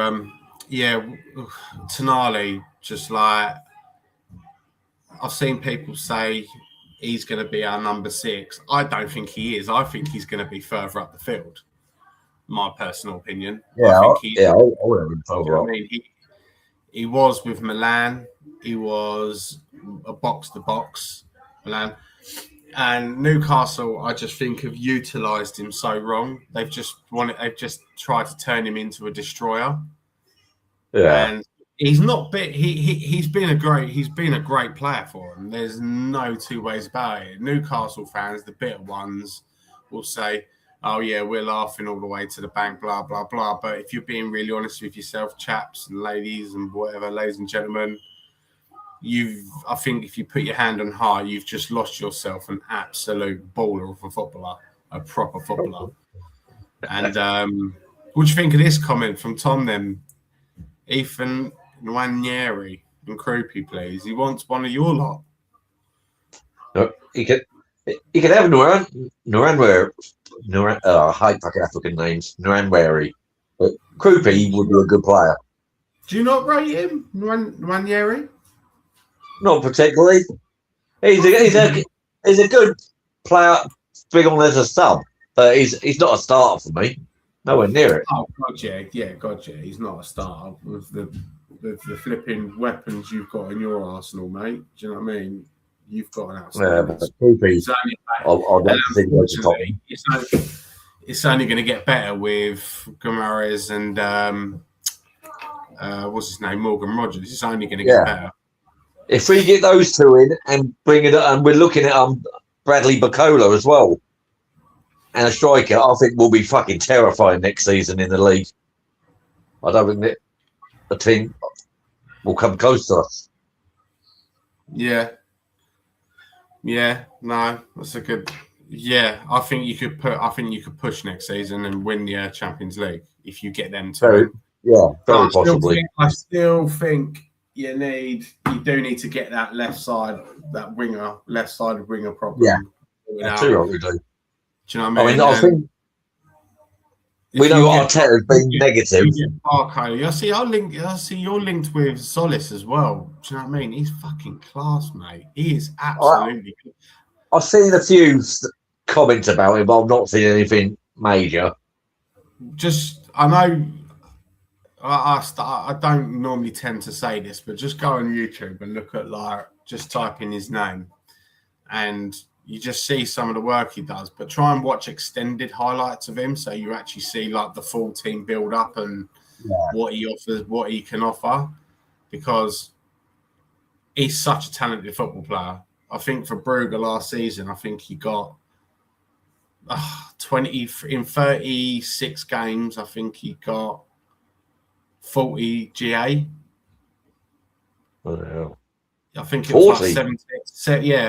Tonali, just like I've seen people say he's going to be our number 6. I don't think he is. I think he's going to be further up the field. My personal opinion. Yeah, I think I would have been further up. I mean, he was with Milan. He was a box-to-box Milan. And Newcastle, I just think, have utilised him so wrong. They've just tried to turn him into a destroyer. Yeah. And He's not bit. He's been a great player for him. There's no two ways about it. Newcastle fans, the bitter ones, will say, "Oh yeah, we're laughing all the way to the bank," blah blah blah. But if you're being really honest with yourself, chaps and ladies and whatever, ladies and gentlemen, I think if you put your hand on heart, you've just lost yourself an absolute baller of a footballer, a proper footballer. And what do you think of this comment from Tom then? Ethan Nwaneri and Croupy, please. He wants one of your lot. No, he could have Nuranware. I hate fucking African names. Nuranwary. But Croupy would be a good player. Do you not rate him, Nwaneri? Not particularly. He's a good player, big on as a sub, but he's not a starter for me. Nowhere near it. Oh, gotcha. Yeah, gotcha. He's not a starter with the flipping weapons you've got in your arsenal, mate. Do you know what I mean? You've got an outstanding. It's only going to get better with Guimaraes and what's his name, Morgan Rogers. It's only going to get better. If we get those two in and bring it up, and we're looking at Bradley Bacola as well, and a striker, I think we'll be fucking terrifying next season in the league. I don't think that the team will come close to us. Yeah. Yeah, no, that's a good. Yeah, I think you could push next season and win the Champions League if you get them to. Very possibly. I still think you do need to get that left side winger problem. Yeah, too right we do. Do you know what I mean? I think we know Arteta's been negative. I see you're linked with Solis as well. Do you know what I mean? He's fucking class, mate. He is absolutely good. I've seen a few comments about him, but I've not seen anything major. I know I don't normally tend to say this, but just go on YouTube and look at just type in his name and you just see some of the work he does, but try and watch extended highlights of him so you actually see the full team build up and what he offers, what he can offer, because he's such a talented football player. I think for Brugge last season, I think he got 20 in 36 games. I think he got 40 GA. Oh, yeah. I think it was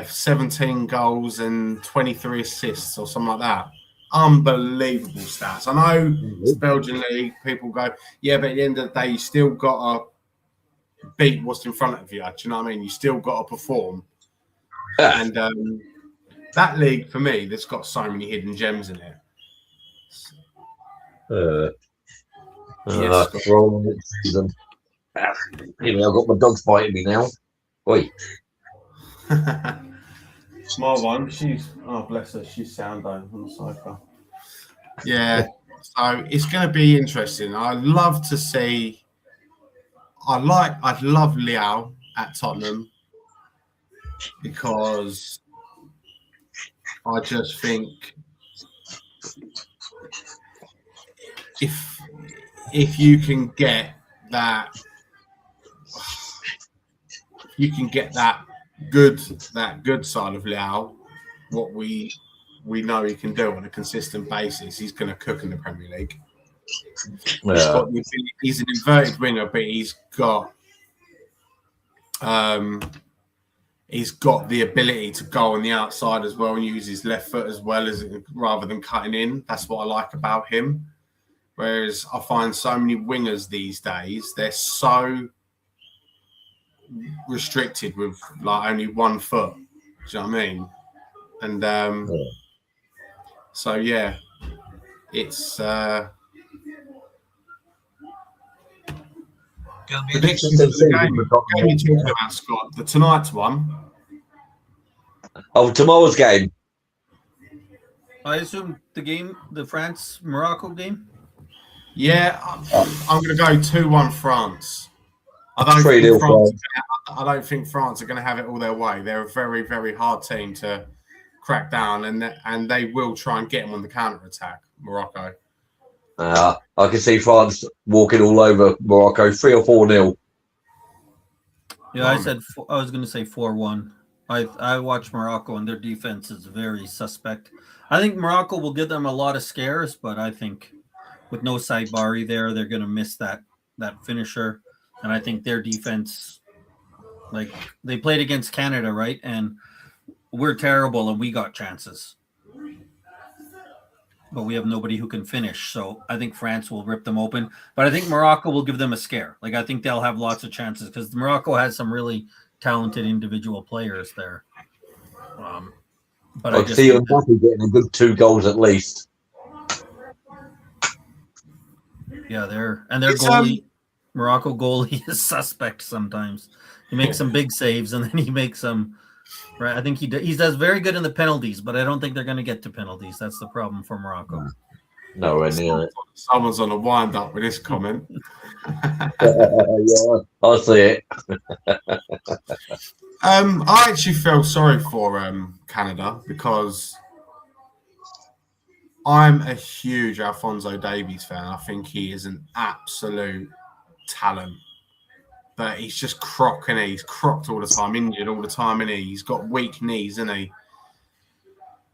17 goals and 23 assists or something like that. Unbelievable stats. I know it's Belgian league. People go, yeah, but at the end of the day, you still got to beat what's in front of you. Do you know what I mean? You still got to perform. Yeah. And that league, for me, that's got so many hidden gems in it. Season. Anyway, I've got my dogs biting me now. Oi. Small one. Bless her. She's sound though on the sofa. Yeah. So it's going to be interesting. I'd love to see. I'd love Liao at Tottenham because I just think if you can get that. You can get that good side of Liao, what we know he can do on a consistent basis. He's going to cook in the Premier League. Yeah. He's an inverted winger, but he's got the ability to go on the outside as well and use his left foot as well as rather than cutting in. That's what I like about him. Whereas I find so many wingers these days, they're so restricted with only 1 foot. Do you know what I mean? And so yeah, it's predictions of the game you're talking about, Scott. The tonight's one. Oh, tomorrow's game. I assume the France-Morocco game. Yeah, I'm going to go 2-1 France. I don't think France are going to have it all their way. They're a very, very hard team to crack down, and they will try and get them on the counter-attack, Morocco. I can see France walking all over Morocco, 3 or 4-0. Yeah, I was going to say 4-1. I watched Morocco and their defense is very suspect. I think Morocco will give them a lot of scares, but I think with no Saibari there, they're going to miss that finisher. And I think their defense, like they played against Canada, right? And we're terrible and we got chances. But we have nobody who can finish. So I think France will rip them open. But I think Morocco will give them a scare. Like I think they'll have lots of chances because Morocco has some really talented individual players there. But I just see Mbappe getting a good 2 goals at least. Yeah, their goalie, Morocco goalie, is suspect sometimes. He makes some big saves and then he makes some. Right, I think he does very good in the penalties, but I don't think they're going to get to penalties. That's the problem for Morocco. Nowhere near it. Someone's on a wind up with this comment. Yeah, I'll see it. I actually feel sorry for Canada because I'm a huge Alphonso Davies fan. I think he is an absolute talent. But he's just crocking. He's crocked all the time, injured all the time, and he's got weak knees, isn't he?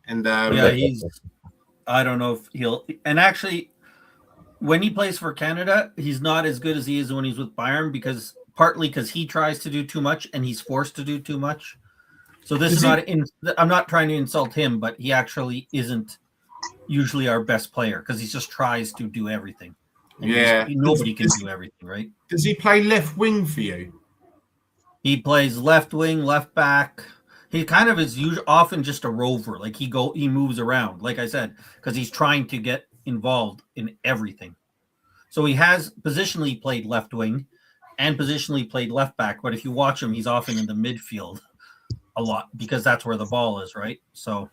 And I don't know if he'll. And actually, when he plays for Canada, he's not as good as he is when he's with Bayern partly because he tries to do too much and he's forced to do too much. So this is not. I'm not trying to insult him, but he actually isn't usually our best player because he just tries to do everything. And nobody can do everything, right? Does he play left wing for you? He plays left wing, left back. He kind of is often just a rover. Like he moves around, like I said, because he's trying to get involved in everything. So he has positionally played left wing and positionally played left back. But if you watch him, he's often in the midfield a lot because that's where the ball is, right? So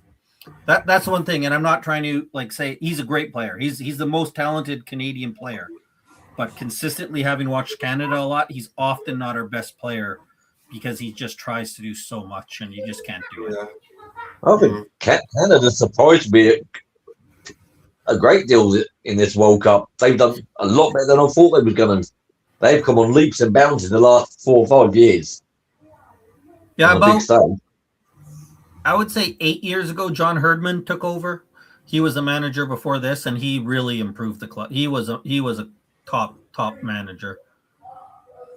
that's one thing. And I'm not trying to say he's a great player. He's the most talented Canadian player. But consistently having watched Canada a lot, he's often not our best player because he just tries to do so much and you just can't do it. I think Canada surprised me a great deal in this World Cup. They've done a lot better than I thought they were going to. They've come on leaps and bounds in the last 4 or 5 years. Yeah, I would say 8 years ago, John Herdman took over. He was the manager before this, and he really improved the club. He was a top manager.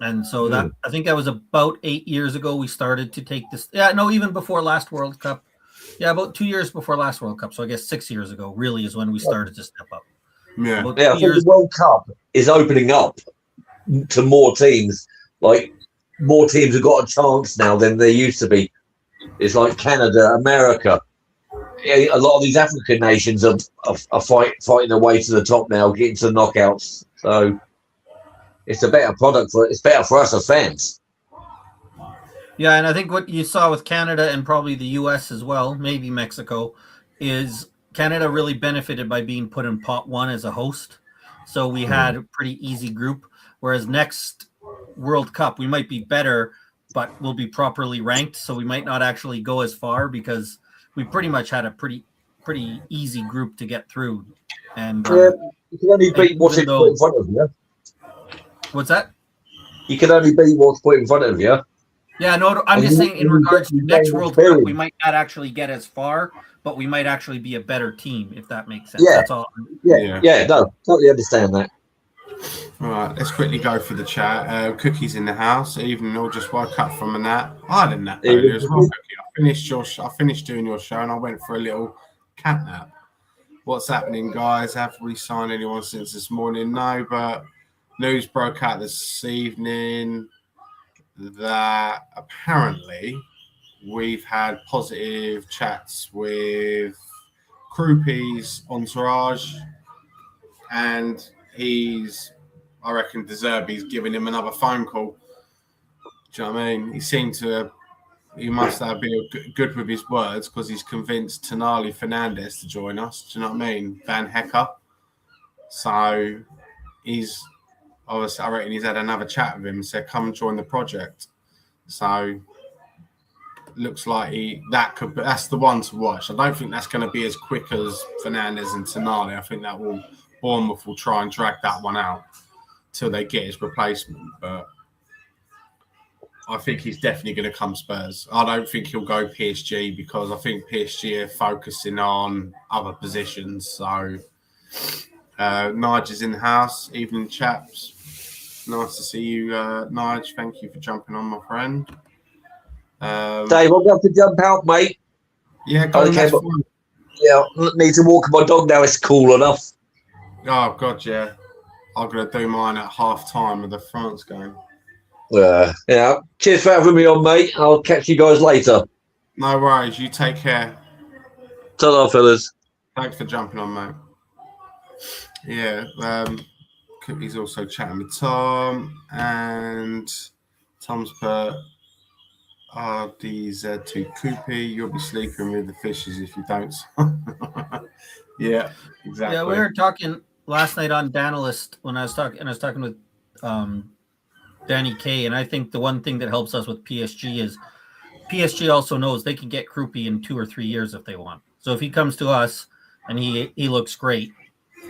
And so I think that was about 8 years ago we started to take this. Yeah, no, even before last World Cup. Yeah, about 2 years before last World Cup. So I guess 6 years ago really is when we started to step up. Yeah, I think the World Cup is opening up to more teams. Like more teams have got a chance now than there used to be. It's like Canada, America. A lot of these African nations are fighting their way to the top now, getting to the knockouts. So it's a better product it's better for us as fans. Yeah, and I think what you saw with Canada and probably the US as well, maybe Mexico, is Canada really benefited by being put in pot 1 as a host. So we had a pretty easy group. Whereas next World Cup, we might be better, but we'll be properly ranked. So we might not actually go as far because we pretty much had a pretty easy group to get through. And you can only beat what's put in front of you. What's that? You can only beat what's put in front of you. Yeah, no, I'm just saying in regards to next World Cup, we might not actually get as far, but we might actually be a better team, if that makes sense. Yeah. That's all. Yeah, no, totally understand that. All right, let's quickly go for the chat. Cookie's in the house. Evening, all just woke up from a nap. I had a nap earlier as well, Cookie. I finished doing your show and I went for a little cat nap. What's happening, guys? Have we signed anyone since this morning? No, but news broke out this evening that apparently we've had positive chats with Krupi's entourage, and I reckon Deserby's giving him another phone call. Do you know what I mean? He must have been good with his words because he's convinced Tonali Fernandez to join us. Do you know what I mean? Van Hecker. So he's obviously, I reckon he's had another chat with him and said, come and join the project. So looks like that's the one to watch. I don't think that's going to be as quick as Fernandez and Tonali. I think Bournemouth will try and drag that one out till they get his replacement. But I think he's definitely going to come Spurs. I don't think he'll go PSG because I think PSG are focusing on other positions. So, Nigel's in the house. Evening, chaps. Nice to see you, Nige. Thank you for jumping on, my friend. Dave, I'm going to have to jump out, mate. Yeah, go Okay, on. but, yeah, need to walk my dog now. It's cool enough. Oh, God, yeah. I'm going to do mine at half time of the France game. Yeah. Cheers for having me on, mate. I'll catch you guys later. No worries. You take care. Ta-ra, fellas. Thanks for jumping on, mate. Yeah. He's also chatting with Tom, and Tom's put RDZ2 Coopy. You'll be sleeping with the fishes if you don't. Yeah, exactly. Yeah, we were talking last night on Danalist when I was talking with Danny K, and I think the one thing that helps us with PSG is PSG also knows they can get Krupi in 2 or 3 years if they want. So if he comes to us and he looks great,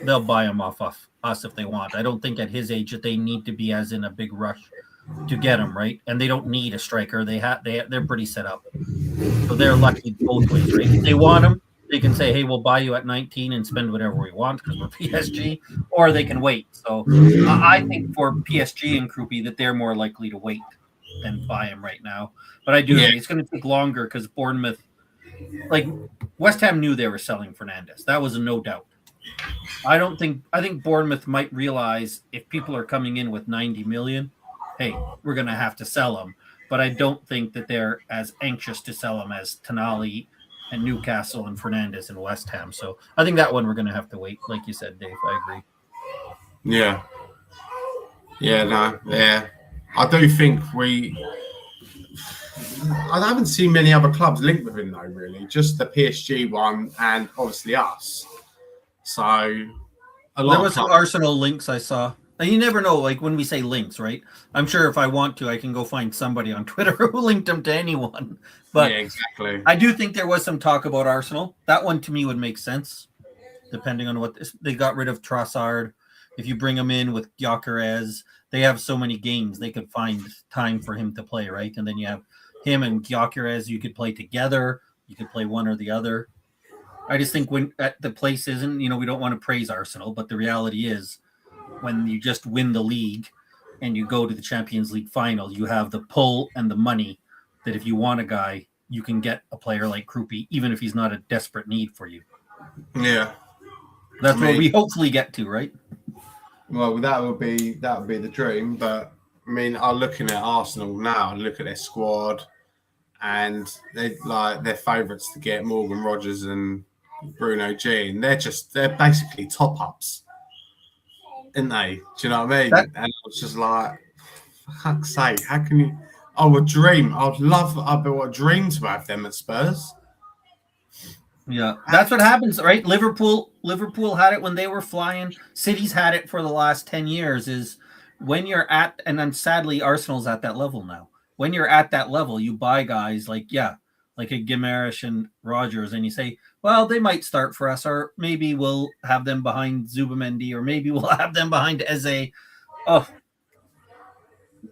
they'll buy him off us if they want. I don't think at his age that they need to be as in a big rush to get him, right? And they don't need a striker. They're pretty set up. So they're lucky both ways, right? If they want him, they can say, hey, we'll buy you at 19 and spend whatever we want because we're PSG, or they can wait. So I think for PSG and Krupi that they're more likely to wait than buy him right now. But I do think it's going to take longer because Bournemouth, like West Ham knew they were selling Fernandes. That was a no doubt. I think Bournemouth might realize if people are coming in with 90 million, hey, we're going to have to sell them. But I don't think that they're as anxious to sell them as Tonali and Newcastle and Fernandes and West Ham. So I think that one we're going to have to wait. Like you said, Dave, I agree. Yeah. Yeah, no, yeah. I do think I haven't seen many other clubs linked with him though, really. Just the PSG one and obviously us. So a lot there was some Arsenal links I saw. And you never know, like when we say links, right? I'm sure if I want to, I can go find somebody on Twitter who linked him to anyone. But yeah, exactly. I do think there was some talk about Arsenal. That one to me would make sense, depending on what they got rid of Trossard. If you bring him in with Gyökeres, they have so many games they could find time for him to play, right? And then you have him and Gyökeres, you could play together. You could play one or the other. I just think when the place isn't, we don't want to praise Arsenal, but the reality is when you just win the league and you go to the Champions League final, you have the pull and the money that if you want a guy, you can get a player like Krupi, even if he's not a desperate need for you. Yeah. That's where we hopefully get to, right? Well, that would be the dream. But I mean, I'm looking at Arsenal now. Look at their squad, and they're favourites to get Morgan Rogers and Bruno G. And they're basically top ups, aren't they? Do you know what I mean? And it's just like, for fuck's sake, how can you? Oh, a dream! I'd a dream to have them at Spurs. Yeah, that's what happens, right? Liverpool had it when they were flying. City's had it for the last 10 years. Is when you're at, and then sadly Arsenal's at that level now. When you're at that level, you buy guys like a Guimaraes and Rogers, and you say, well, they might start for us, or maybe we'll have them behind Zubamendi, or maybe we'll have them behind Eze. Oh,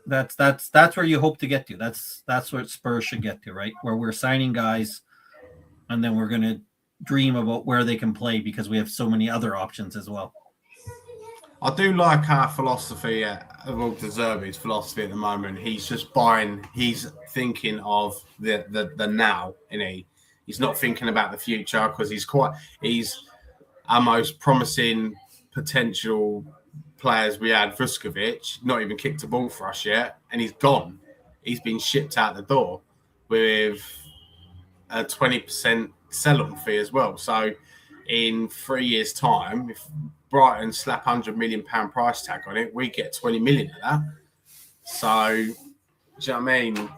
that's where you hope to get to. That's what Spurs should get to, right? Where we're signing guys. And then we're going to dream about where they can play because we have so many other options as well. I do like our philosophy, De Zerbi's philosophy at the moment. He's just buying. He's thinking of the now, He's not thinking about the future because he's our most promising potential players we had. Vuskovic, not even kicked a ball for us yet, and he's gone. He's been shipped out the door with a 20% sell-on fee as well. So in 3 years' time, if Brighton slap £100 million price tag on it, we get 20 million of that. So, do you know what I mean?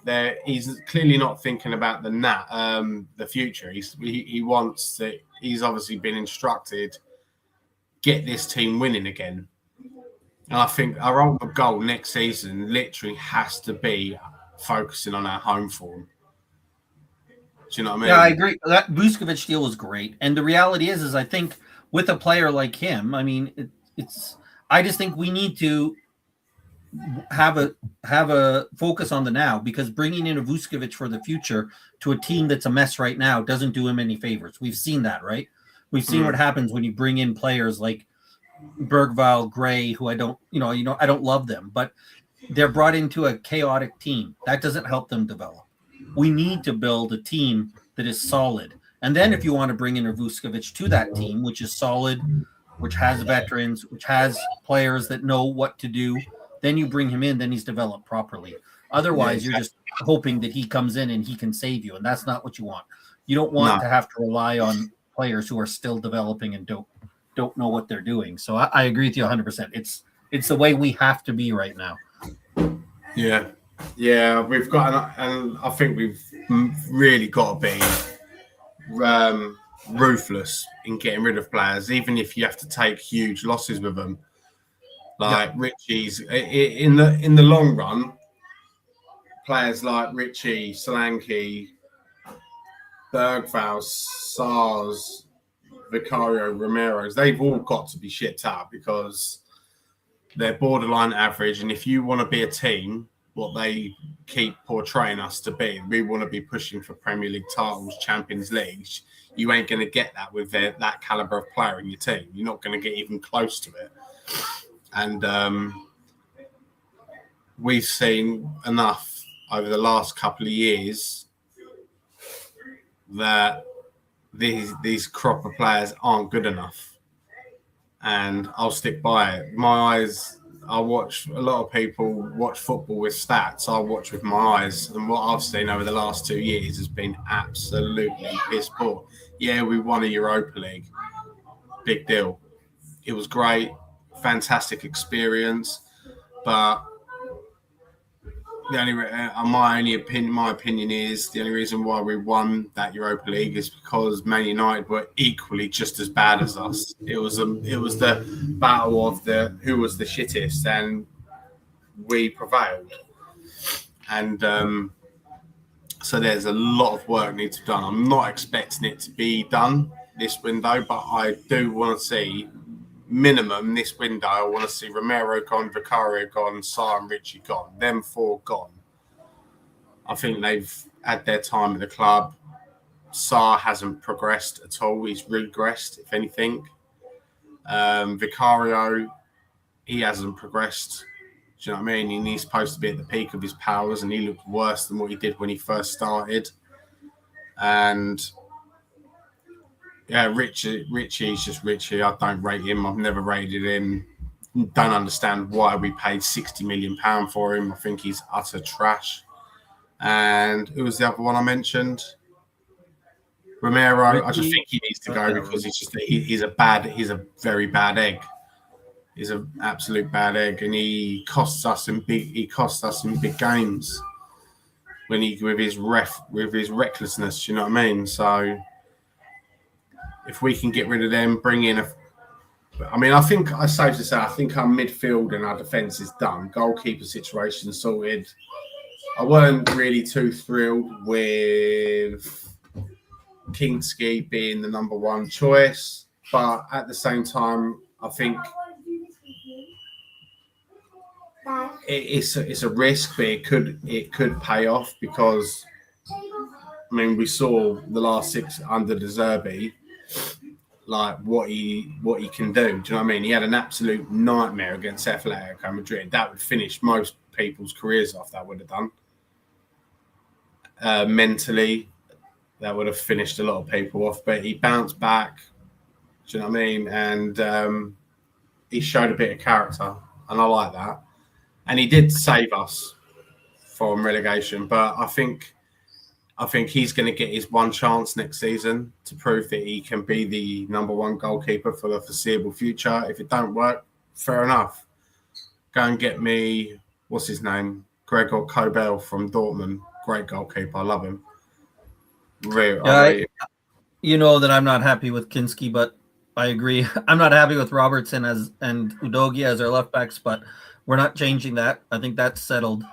He's clearly not thinking about the future. He wants to. He's obviously been instructed, get this team winning again. And I think our ultimate goal next season literally has to be focusing on our home form. Do you know what I mean? Yeah, I agree. That Vuskovic deal was great. And the reality is I think with a player like him, I mean, I just think we need to have a focus on the now, because bringing in a Vuskovic for the future to a team that's a mess right now doesn't do him any favors. We've seen that, right? We've seen what happens when you bring in players like Bergvall, Gray, who I don't love them, but they're brought into a chaotic team. That doesn't help them develop. We need to build a team that is solid. And then if you want to bring in a Vuskovic to that team, which is solid, which has veterans, which has players that know what to do, then you bring him in, then he's developed properly. Otherwise, you're just hoping that he comes in and he can save you, and that's not what you want. You don't want to have to rely on players who are still developing and don't know what they're doing. So I agree with you 100%. It's the way we have to be right now. Yeah, we've got, and I think we've really got to be ruthless in getting rid of players, even if you have to take huge losses with them. Like Richie's in the long run, players like Richie, Solanke, Bergvall, Sars, Vicario, Romero's, they've all got to be shipped out because they're borderline average. And if you want to be a team, what they keep portraying us to be, we want to be pushing for Premier League titles, Champions Leagues. You ain't going to get that with that caliber of player in your team. You're not going to get even close to it. And we've seen enough over the last couple of years that these crop of players aren't good enough. And I'll stick by it. My eyes, I watch a lot of people watch football with stats. I watch with my eyes. And what I've seen over the last 2 years has been absolutely piss poor. Yeah, we won a Europa League. Big deal. It was great. Fantastic experience. But my opinion is the only reason why we won that Europa League is because Man United were equally just as bad as us. It was the battle of who was the shittest, and we prevailed. And so there's a lot of work needs to be done. I'm not expecting it to be done this window, but I do want to see minimum this window. I want to see Romero gone, Vicario gone, Sarr and Richie gone. Them four gone. I think they've had their time at the club. Sarr hasn't progressed at all. He's regressed, if anything. Vicario, he hasn't progressed. Do you know what I mean? And he's supposed to be at the peak of his powers, and he looked worse than what he did when he first started. And yeah, Richie's just Richie. I don't rate him. I've never rated him. Don't understand why we paid £60 million for him. I think he's utter trash. And who was the other one I mentioned? Romero. Richie, I just think he needs to go because he's a very bad egg. He's an absolute bad egg, and he costs us in big games when with his recklessness. You know what I mean? So if we can get rid of them, bring in I think I safe to say I think our midfield and our defence is done. Goalkeeper situation sorted. I weren't really too thrilled with Kinski being the number one choice, but at the same time, I think it's a risk, but it could pay off because we saw the last 6 under De Zerbi, like what he can do. Do you know what I mean? He had an absolute nightmare against Atletico Madrid. That would finish most people's careers off. That would have done. Mentally, that would have finished a lot of people off. But he bounced back. Do you know what I mean? And he showed a bit of character, and I like that. And he did save us from relegation. But I think he's going to get his one chance next season to prove that he can be the number one goalkeeper for the foreseeable future. If it don't work, fair enough. Go and get me, what's his name? Gregor Kobel from Dortmund. Great goalkeeper. I love him. You know that I'm not happy with Kinski, but I agree. I'm not happy with Robertson and Udogie as our left backs, but we're not changing that. I think that's settled.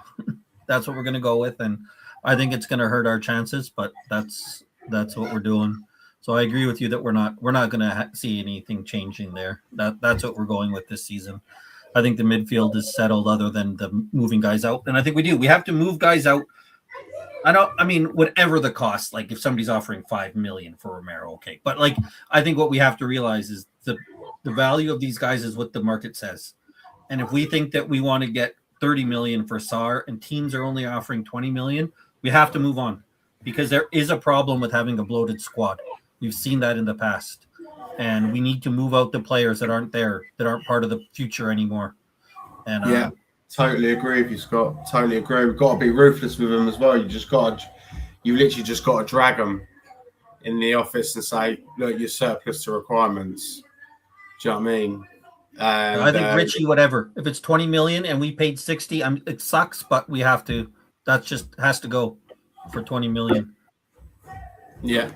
That's what we're going to go with, and I think it's going to hurt our chances, but that's what we're doing. So I agree with you that we're not going to see anything changing there. That's what we're going with this season. I think the midfield is settled other than the moving guys out. And I think we do. We have to move guys out. I mean, whatever the cost, like if somebody's offering 5 million for Romero, okay. But like I think what we have to realize is the value of these guys is what the market says. And if we think that we want to get 30 million for Sarr and teams are only offering 20 million, we have to move on because there is a problem with having a bloated squad. We've seen that in the past. And we need to move out the players that aren't there, that aren't part of the future anymore. And yeah, totally agree with you, Scott. Totally agree. We've got to be ruthless with them as well. You literally just got to drag them in the office and say, look, you're surplus to requirements. Do you know what I mean? And, I think Richie, whatever. If it's 20 million and we paid 60, it sucks, but we have to. That just has to go for 20 million. Yeah.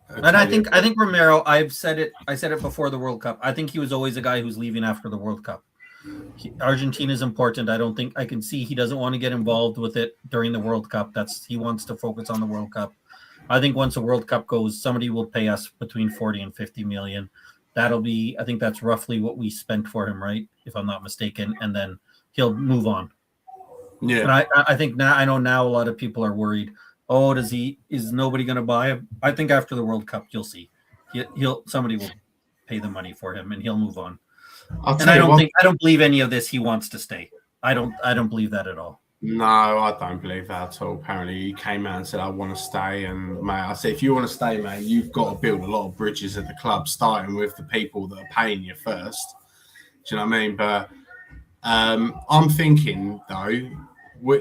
And I think Romero, I said it before the World Cup. I think he was always a guy who's leaving after the World Cup. Argentina is important. I can see he doesn't want to get involved with it during the World Cup. He wants to focus on the World Cup. I think once the World Cup goes, somebody will pay us between 40 and 50 million. I think that's roughly what we spent for him, right? If I'm not mistaken. And then he'll move on. Yeah. And I think now, I know now a lot of people are worried. Oh, is nobody going to buy him? I think after the World Cup, you'll see. Somebody will pay the money for him and he'll move on. I don't believe any of this. He wants to stay. I don't believe that at all. No, I don't believe that at all. Apparently, he came out and said, I want to stay. And, mate, I said, if you want to stay, mate, you've got to build a lot of bridges at the club, starting with the people that are paying you first. Do you know what I mean? But I'm thinking, though,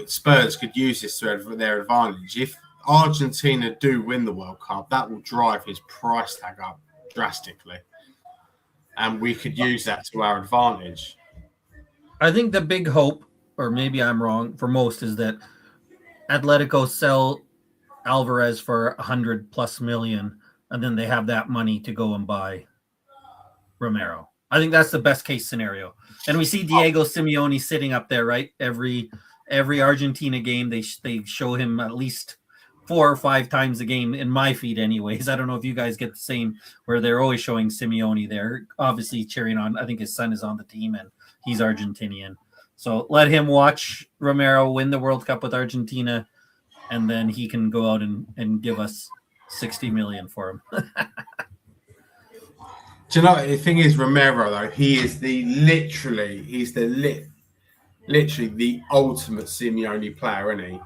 Spurs could use this to their advantage. If Argentina do win the World Cup, that will drive his price tag up drastically. And we could use that to our advantage. I think the big hope, or maybe I'm wrong, for most is that Atletico sell Alvarez for 100+ million, and then they have that money to go and buy Romero. I think that's the best case scenario. And we see Diego Simeone sitting up there, right? Every Argentina game, they show him at least 4 or 5 times a game in my feed anyways. I don't know if you guys get the same where they're always showing Simeone there, obviously cheering on. I think his son is on the team and he's Argentinian. So let him watch Romero win the World Cup with Argentina, and then he can go out and give us 60 million for him. Do you know, the thing is, Romero, though, he is literally the ultimate Simeone player, isn't he?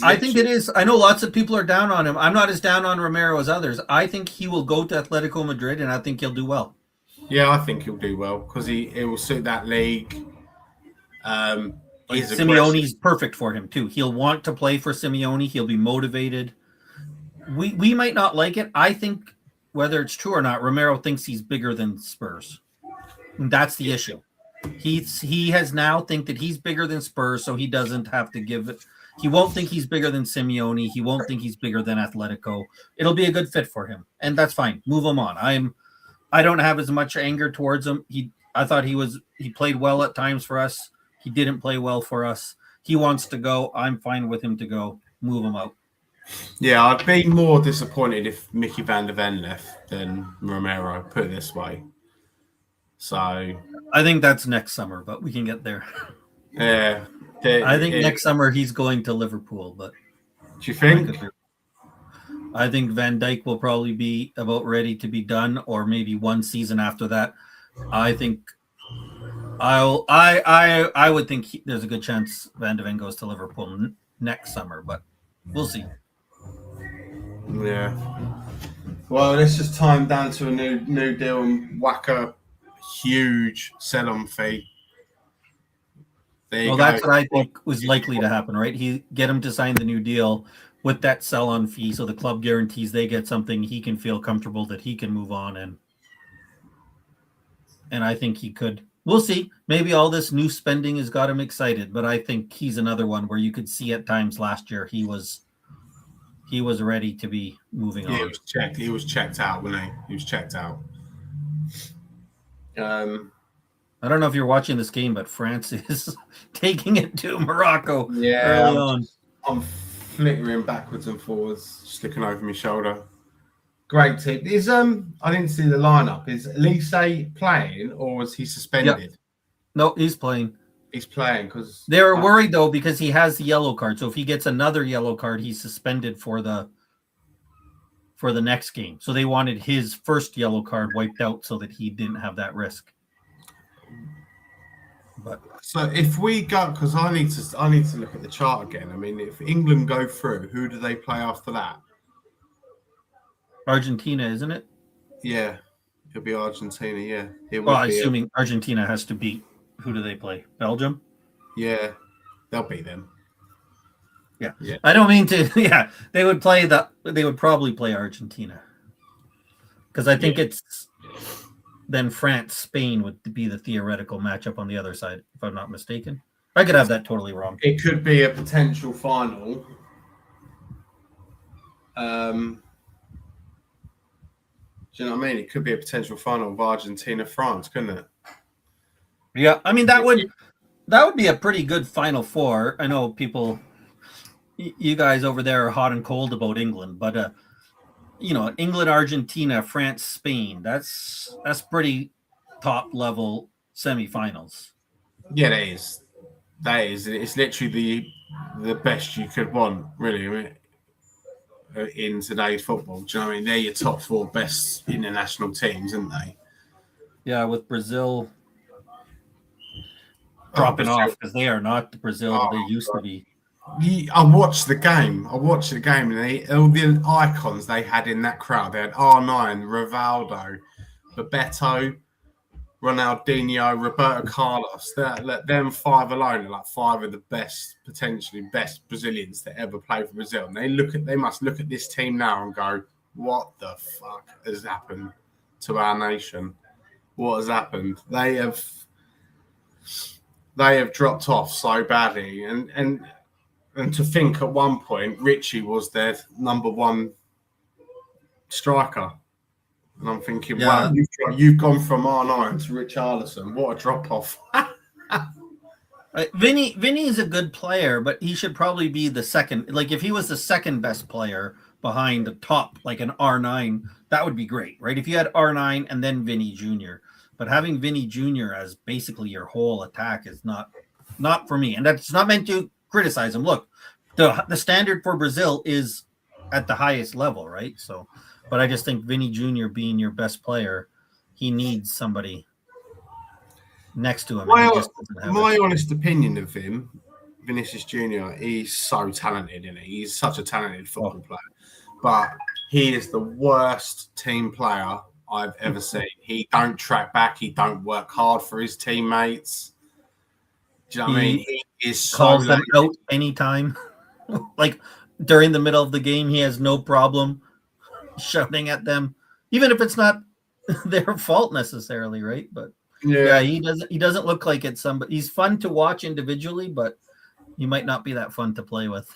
I think it is. I know lots of people are down on him. I'm not as down on Romero as others. I think he will go to Atletico Madrid, and I think he'll do well. Yeah, I think he'll do well because it will suit that league. Simeone's perfect for him too. He'll want to play for Simeone. He'll be motivated. We might not like it. I think whether it's true or not, Romero thinks he's bigger than Spurs. And that's the issue. He has now think that he's bigger than Spurs, so he doesn't have to give it. He won't think he's bigger than Simeone. He won't think he's bigger than Atletico. It'll be a good fit for him, and that's fine. Move him on. I don't have as much anger towards him. I thought he played well at times for us. He didn't play well for us. He wants to go. I'm fine with him to go. Move him out. Yeah, I'd be more disappointed if Mickey van der Ven left than Romero, put it this way. So I think that's next summer, but we can get there. Yeah. I think next summer he's going to Liverpool, but do you think? I think Van Dijk will probably be about ready to be done, or maybe one season after that. I think I would think there's a good chance Van de Ven goes to Liverpool next summer, but we'll see. Yeah. Well, let's just tie him down to a new deal and whack a huge sell-on fee. That's what I think was likely to happen, right? He get him to sign the new deal with that sell-on fee, so the club guarantees they get something he can feel comfortable that he can move on, and I think he could. We'll see. Maybe all this new spending has got him excited, but I think he's another one where you could see at times last year he was ready to be moving on. He was checked out, wasn't he? He was checked out. I don't know if you're watching this game, but France is taking it to Morocco early on. I'm flickering backwards and forwards, just looking over my shoulder. Great team. Is I didn't see the lineup. Is Elise playing or was he suspended? No, he's playing. He's playing because They were worried though because he has the yellow card. So if he gets another yellow card, he's suspended for the next game. So they wanted his first yellow card wiped out so that he didn't have that risk. But so if we go, because I need to look at the chart again. I mean, if England go through, who do they play after that? Argentina, isn't it? Yeah, it'll be Argentina. Yeah, Well, assuming Argentina has to beat. Who do they play? Belgium. Yeah, they'll beat them. Yeah. I don't mean to. Yeah, they would probably play Argentina because I think it's then France, Spain would be the theoretical matchup on the other side, if I'm not mistaken. I could have that totally wrong. It could be a potential final. Do you know what I mean? It could be a potential final of Argentina-France, couldn't it? Yeah, I mean that would be a pretty good Final Four. I know people, you guys over there are hot and cold about England, but England, Argentina, France, Spain. That's pretty top level semifinals. Yeah, that is. It's literally the best you could want, really. I mean, in today's football, do you know what I mean? They're your top 4 best international teams, aren't they? Yeah, with Brazil dropping off because they are not the Brazil that they used to be. I watched the game. And all the icons they had in that crowd. They had R9, Rivaldo, Bebeto, Ronaldinho, Roberto Carlos. Them 5 alone are like 5 of the potentially best Brazilians to ever play for Brazil. And they must look at this team now and go, what the fuck has happened to our nation? What has happened? They have dropped off so badly. And to think at one point, Richie was their number 1 striker. And I'm thinking, wow, you've gone from R9 to Richarlison. What a drop-off. Vinny is a good player, but he should probably be the second. Like, if he was the second best player behind the top, like an R9, that would be great, right? If you had R9 and then Vinny Jr. But having Vinny Jr. as basically your whole attack is not for me. And that's not meant to criticize him. Look, the standard for Brazil is at the highest level, right? So, but I just think Vinny Jr. being your best player, he needs somebody next to him. My honest opinion of him, Vinicius Jr., he's so talented, isn't he? He's such a talented football player. But he is the worst team player I've ever seen. He don't track back. He don't work hard for his teammates. Do you know what I mean? He is calls them out anytime. Like during the middle of the game, he has no problem shouting at them, even if it's not their fault necessarily, right? But yeah, he doesn't look like it's somebody. He's fun to watch individually, but he might not be that fun to play with.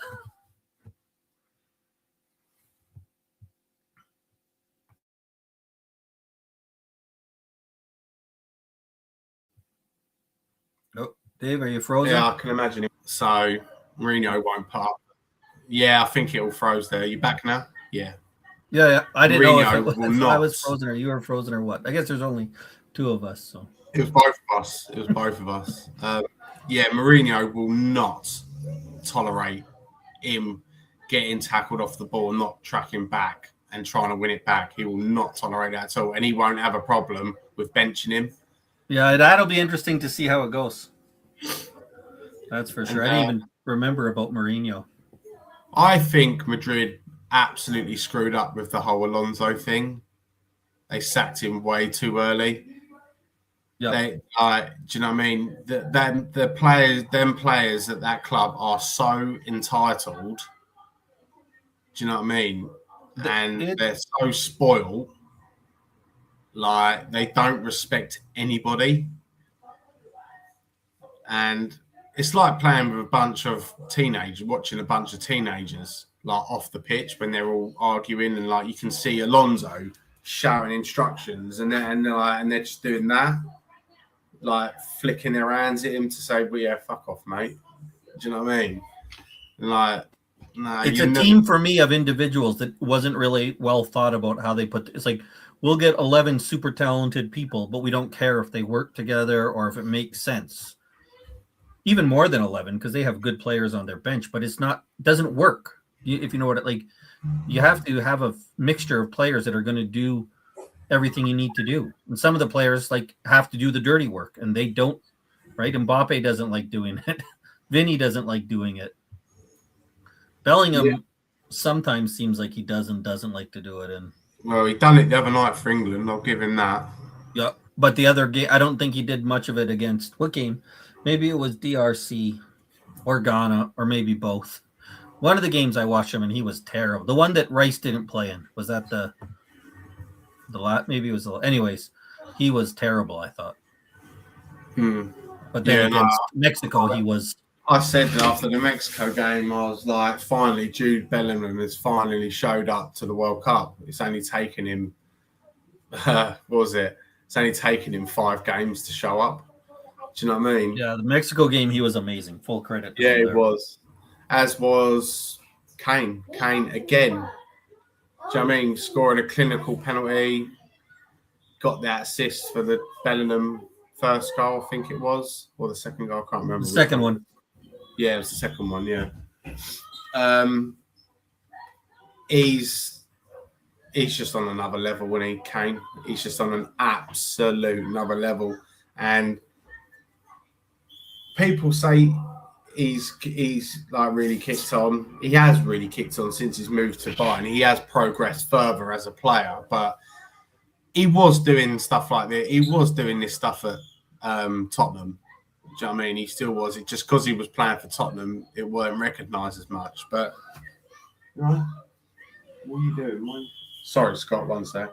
Oh, Dave, are you frozen? Yeah, I can imagine it. So Mourinho won't put up. Yeah, I think it all froze there. Are you back now? Yeah. Yeah. I didn't know if I was frozen or you were frozen or what. I guess there's only 2 of us. So it was both of us. Yeah, Mourinho will not tolerate him getting tackled off the ball, not tracking back and trying to win it back. He will not tolerate that at all, and he won't have a problem with benching him. Yeah, that'll be interesting to see how it goes. That's for sure. I didn't even remember about Mourinho. I think Madrid absolutely screwed up with the whole Alonso thing. They sacked him way too early. Yeah. Do you know what I mean? The players at that club are so entitled. Do you know what I mean? And they're so spoiled. Like, they don't respect anybody. And it's like playing with watching a bunch of teenagers, like, off the pitch when they're all arguing, and like you can see Alonso shouting instructions, and they're just doing that, like flicking their hands at him to say, "Well, yeah, fuck off, mate." Do you know what I mean? And like, Nah, It's you a never- team for me of individuals that wasn't really well thought about how they put. It's like we'll get 11 super talented people, but we don't care if they work together or if it makes sense. Even more than 11 because they have good players on their bench, but doesn't work. If you know what it like, you have to have a mixture of players that are going to do everything you need to do. And some of the players like have to do the dirty work and they don't, right? Mbappe doesn't like doing it. Vinny doesn't like doing it. Bellingham sometimes seems like he doesn't like to do it. And well, he done it the other night for England. I'll give him that. yeah, but the other game, I don't think he did much of it against what game? Maybe it was DRC or Ghana or maybe both. One of the games I watched him and he was terrible. The one that Rice didn't play in, was that the lot? Maybe it was anyways, he was terrible, I thought. But then against Mexico, he was. I said that after the Mexico game, I was like, finally, Jude Bellingham has finally showed up to the World Cup. It's only taken him, what was it? It's only taken him 5 games to show up. Do you know what I mean? Yeah, the Mexico game, he was amazing. Full credit. Yeah, it was. As was Kane. Kane again. Do you know what I mean? Scoring a clinical penalty. Got that assist for the Bellingham first goal, I think it was. Or the second goal, I can't remember. The second one. Yeah, it was the second one, yeah. He's just on another level when he came. He's just on an absolute another level. And people say he's like really kicked on. He has really kicked on since he's moved to Bayern. He has progressed further as a player, but he was doing stuff like that. He was doing this stuff at Tottenham. Do you know what I mean? He still was. It just because he was playing for Tottenham, it weren't recognised as much. But right, what are you doing? Sorry, Scott. One sec.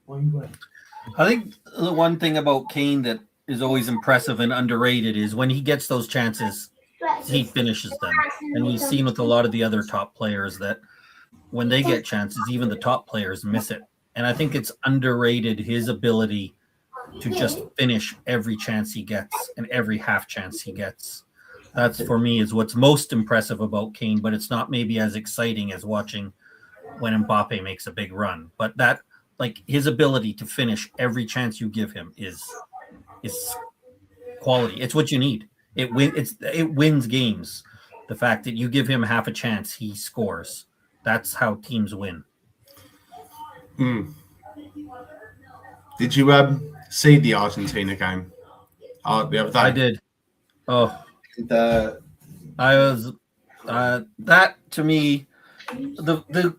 What are you doing? I think the one thing about Kane that is always impressive and underrated is when he gets those chances, he finishes them. And we've seen with a lot of the other top players that when they get chances, even the top players miss it. And I think it's underrated his ability to just finish every chance he gets and every half chance he gets. That's for me is what's most impressive about Kane, but it's not maybe as exciting as watching when Mbappe makes a big run. But that, like his ability to finish every chance you give him is quality. It's what you need. It wins games. The fact that you give him half a chance, he scores. That's how teams win. Did you see the Argentina game the other day? I did. Oh, I was that to me, the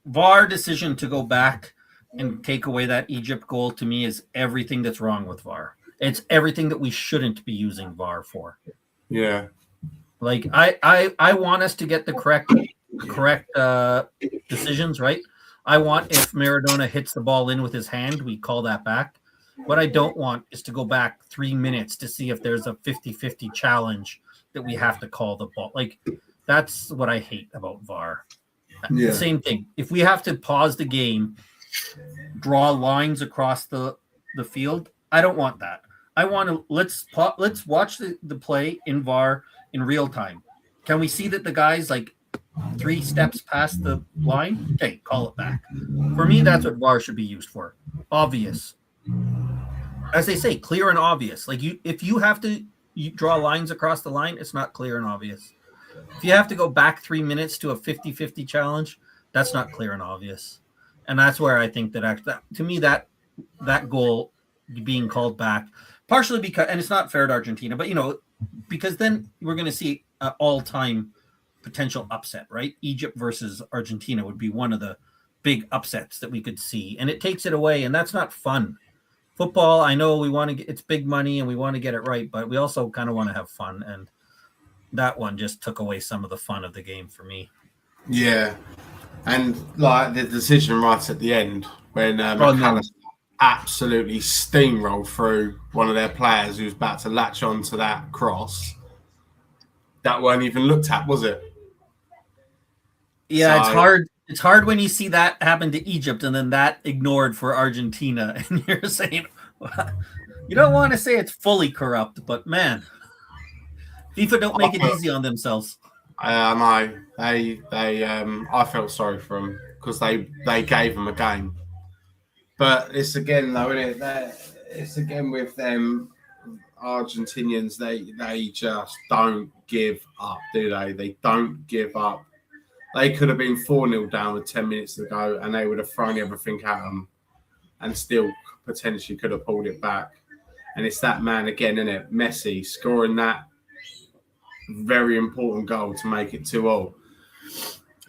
VAR decision to go back and take away that Egypt goal to me is everything that's wrong with VAR. It's everything that we shouldn't be using VAR for. Yeah. Like I want us to get the correct decisions, right? I want if Maradona hits the ball in with his hand, we call that back. What I don't want is to go back 3 minutes to see if there's a 50-50 challenge that we have to call the ball. Like that's what I hate about VAR. Yeah. Same thing. If we have to pause the game, draw lines across the field, I don't want that. I want to let's watch the play in VAR in real time. Can we see that the guy's like 3 steps past the line? Okay, call it back. For me, that's what VAR should be used for. Obvious. As they say, clear and obvious. Like if you have to draw lines across the line, it's not clear and obvious. If you have to go back 3 minutes to a 50-50 challenge, that's not clear and obvious. And that's where I think that to me that goal being called back, partially because, and it's not fair to Argentina, but because then we're going to see an all-time potential upset, right? Egypt versus Argentina would be one of the big upsets that we could see, and it takes it away, and that's not fun. Football, I know we want to get, it's big money and we want to get it right, but we also kind of want to have fun, and that one just took away some of the fun of the game for me. Yeah, and like the decision right at the end when McAllister absolutely steamrolled through one of their players who was about to latch on to that cross. That weren't even looked at, was it? Yeah, so, it's hard when you see that happen to Egypt and then that ignored for Argentina. And you're saying, well, you don't want to say it's fully corrupt, but man, FIFA don't make it easy on themselves. I know I felt sorry for them because they gave them a game. But it's again though, isn't it? It's again with them Argentinians. They just don't give up, do they? They don't give up. They could have been 4-0 down with 10 minutes to go, and they would have thrown everything at them, and still potentially could have pulled it back. And it's that man again, isn't it? Messi scoring that very important goal to make it 2-2.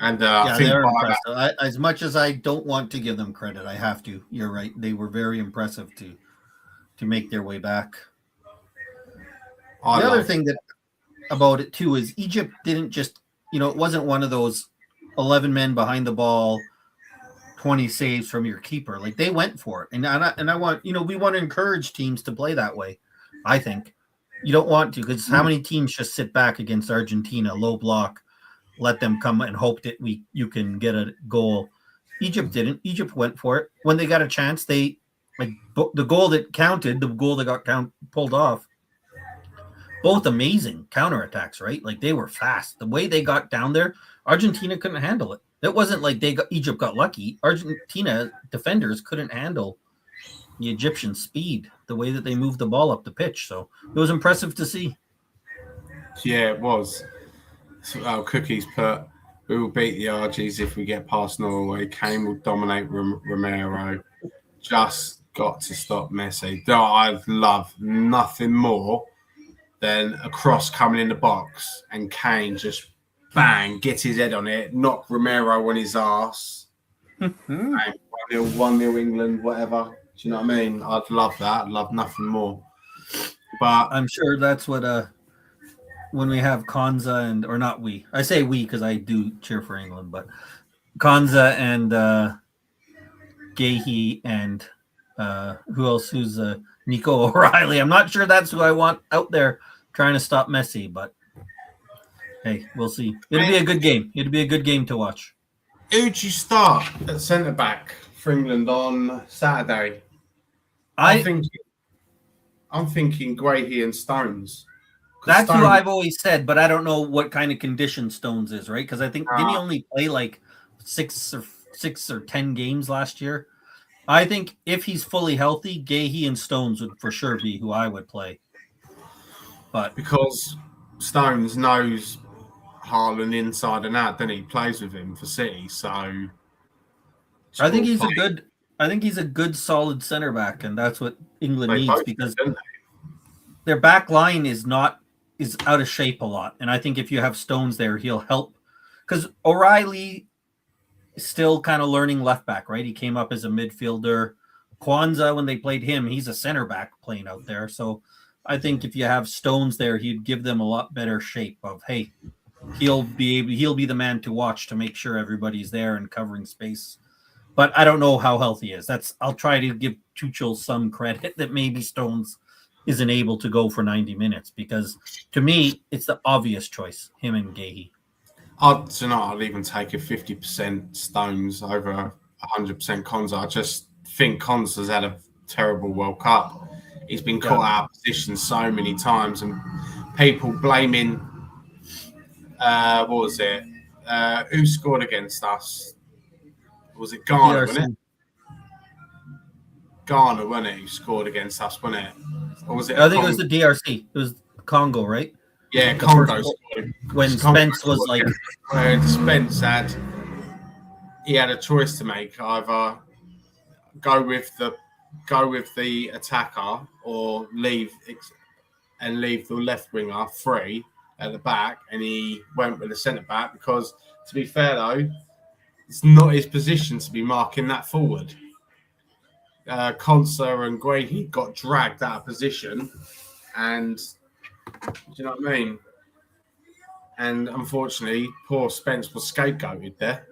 And I think they're impressive. As much as I don't want to give them credit, I have to. You're right. They were very impressive to make their way back. The other thing that about it too is Egypt didn't just, it wasn't one of those 11 men behind the ball, 20 saves from your keeper. Like they went for it, and I want, we want to encourage teams to play that way. I think you don't want to, because how many teams just sit back against Argentina, low block, let them come and hope that you can get a goal. Egypt didn't. Egypt went for it when they got a chance. They the goal that counted, the goal that got pulled off. Both amazing counterattacks, right? Like they were fast. The way they got down there, Argentina couldn't handle it. It wasn't like Egypt got lucky. Argentina defenders couldn't handle the Egyptian speed, the way that they moved the ball up the pitch. So it was impressive to see. Yeah, it was. So, Cookies put, we will beat the Argies if we get past Norway. Kane will dominate Romero. Just got to stop Messi. I love nothing more than a cross coming in the box and Kane just bang, gets his head on it, knock Romero on his ass. 1-0 England, whatever. Do you know what I mean? I'd love that. I'd love nothing more. But I'm sure that's what when we have Konza or not we. I say we because I do cheer for England, but Konza and Gahey and who else? Who's Nico O'Reilly? I'm not sure that's who I want out there trying to stop Messi, but hey, we'll see. It'll be a good game. It'll be a good game to watch. Who'd you start at centre back for England on Saturday? I'm thinking Grahey and Stones. That's who I've always said, but I don't know what kind of condition Stones is, right? Because I think didn't he only play like 6 or 10 games last year? I think if he's fully healthy, Gahey and Stones would for sure be who I would play. But because Stones knows Haaland inside and out, then he plays with him for City. So I think he's a good solid center back, and that's what England needs because their back line is out of shape a lot. And I think if you have Stones there, he'll help because O'Reilly is still kind of learning left back, right? He came up as a midfielder. Kwanzaa, when they played him, he's a center back playing out there. So I think if you have Stones there, he'd give them a lot better shape of, hey, he'll be the man to watch to make sure everybody's there and covering space. But I don't know how healthy he is. I'll try to give Tuchel some credit that maybe Stones isn't able to go for 90 minutes because to me, it's the obvious choice, him and Gahey. I'd even take a 50% Stones over 100% Konza. I just think Konza's had a terrible World Cup. He's been caught out of position so many times and people blaming, what was it? Who scored against us? Was it Ghana, wasn't it? Ghana, wasn't it? Who scored against us, wasn't it? Or was it? I think it was the DRC. It was Congo, right? Yeah, Congo scored. When Spence was like... When Spence had a choice to make. Either go with the attacker or leave the left winger free at the back, and he went with the centre back because, to be fair though, it's not his position to be marking that forward. Konsa and Grahey got dragged out of position, and do you know what I mean? And unfortunately, poor Spence was scapegoated there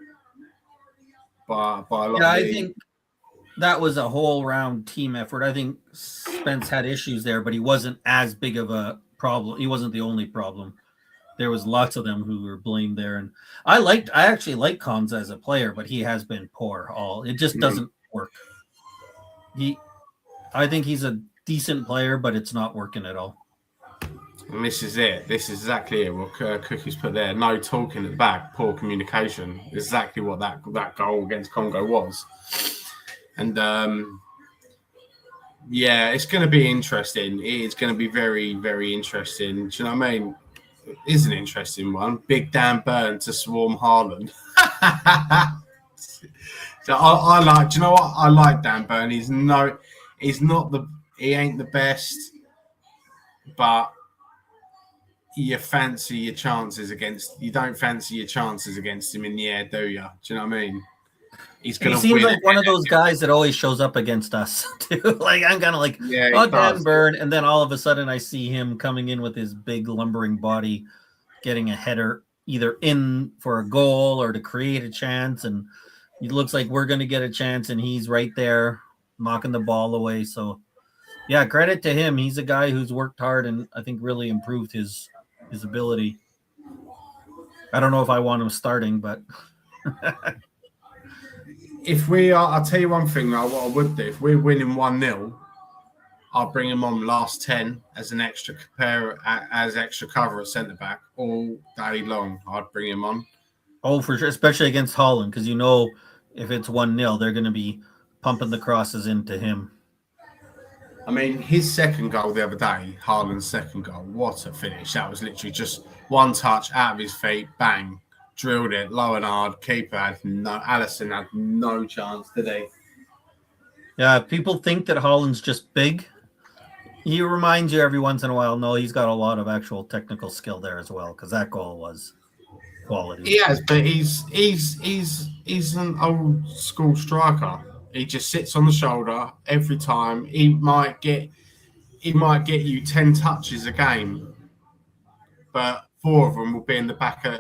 by a lot. Yeah, I think that was a whole round team effort. I think Spence had issues there, but he wasn't as big of a problem. He wasn't the only problem. There was lots of them who were blamed there. And I actually like Konza as a player, but he has been poor. It just doesn't work. I think he's a decent player, but it's not working at all. And this is it. This is exactly it. What Cookie's put there. No talking at the back, poor communication. Exactly what that goal against Congo was. And yeah, it's going to be interesting. It's going to be very, very interesting. Do you know what I mean? It is an interesting one. Big Dan Burn to swarm Haaland. So I like. Do you know what? I like Dan Burn. He ain't the best, but you don't fancy your chances against him in the air, do you? Do you know what I mean? He seems like one of those guys that always shows up against us too. Like I'm kind of like, Dan Burn, and then all of a sudden I see him coming in with his big lumbering body, getting a header either in for a goal or to create a chance, and it looks like we're going to get a chance, and he's right there knocking the ball away. So, yeah, credit to him. He's a guy who's worked hard and I think really improved his ability. I don't know if I want him starting, but if we are, I'll tell you one thing though, what I would do, if we're winning 1-0, I'll bring him on last 10 as an extra extra cover at centre back all day long. I'd bring him on. Oh, for sure, especially against Holland, because if it's 1-0, they're going to be pumping the crosses into him. I mean, his second goal the other day, Haaland's second goal, what a finish. That was literally just one touch out of his feet, bang, drilled it, low and hard. Alisson had no chance, did he? Yeah, people think that Haaland's just big. He reminds you every once in a while, no, he's got a lot of actual technical skill there as well, because that goal was quality. He has, but he's an old school striker. He just sits on the shoulder every time. He might get you 10 touches a game, but 4 of them will be in the back of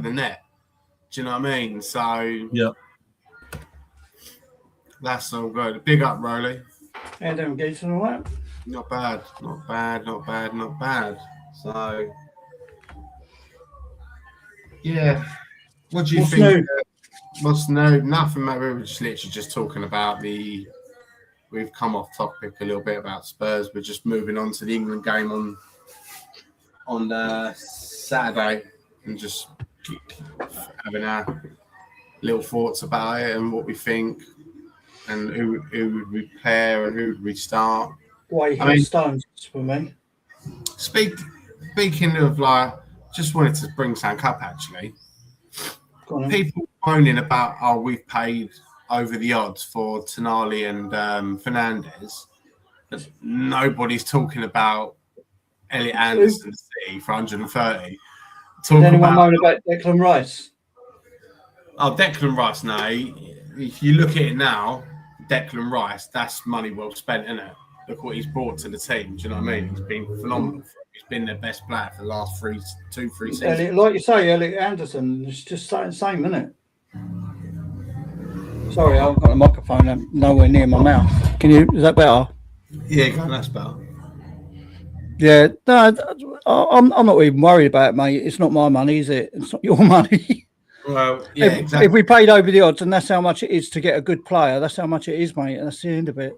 the net. Do you know what I mean? So yeah, that's all good. Big up, Rowley. How them geese and all that? Not bad. So yeah, what do you think? New? What's new? Nothing, mate. We were just literally just talking about we've come off topic a little bit about Spurs. We're just moving on to the England game on Saturday and just having our little thoughts about it and what we think and who would we pair and who would we start. Stones for me. Speaking of just wanted to bring something up actually. People moaning about, we've paid over the odds for Tonali and Fernandes. But nobody's talking about Elliot Anderson for 130. Anyone moan about Declan Rice? Oh, Declan Rice, no. If you look at it now, Declan Rice, that's money well spent, isn't it? Look what he's brought to the team. Do you know what I mean? He's been phenomenal. He's been their best player for the last 3 seasons. Like you say, Elliot Anderson, it's just the same, isn't it? Sorry, I've got the microphone nowhere near my mouth. Is that better? Yeah, that's better. Yeah, no, I'm not even worried about it, mate. It's not my money, is it? It's not your money. Well, yeah, exactly. If we paid over the odds, and that's how much it is to get a good player, that's how much it is, mate. And that's the end of it.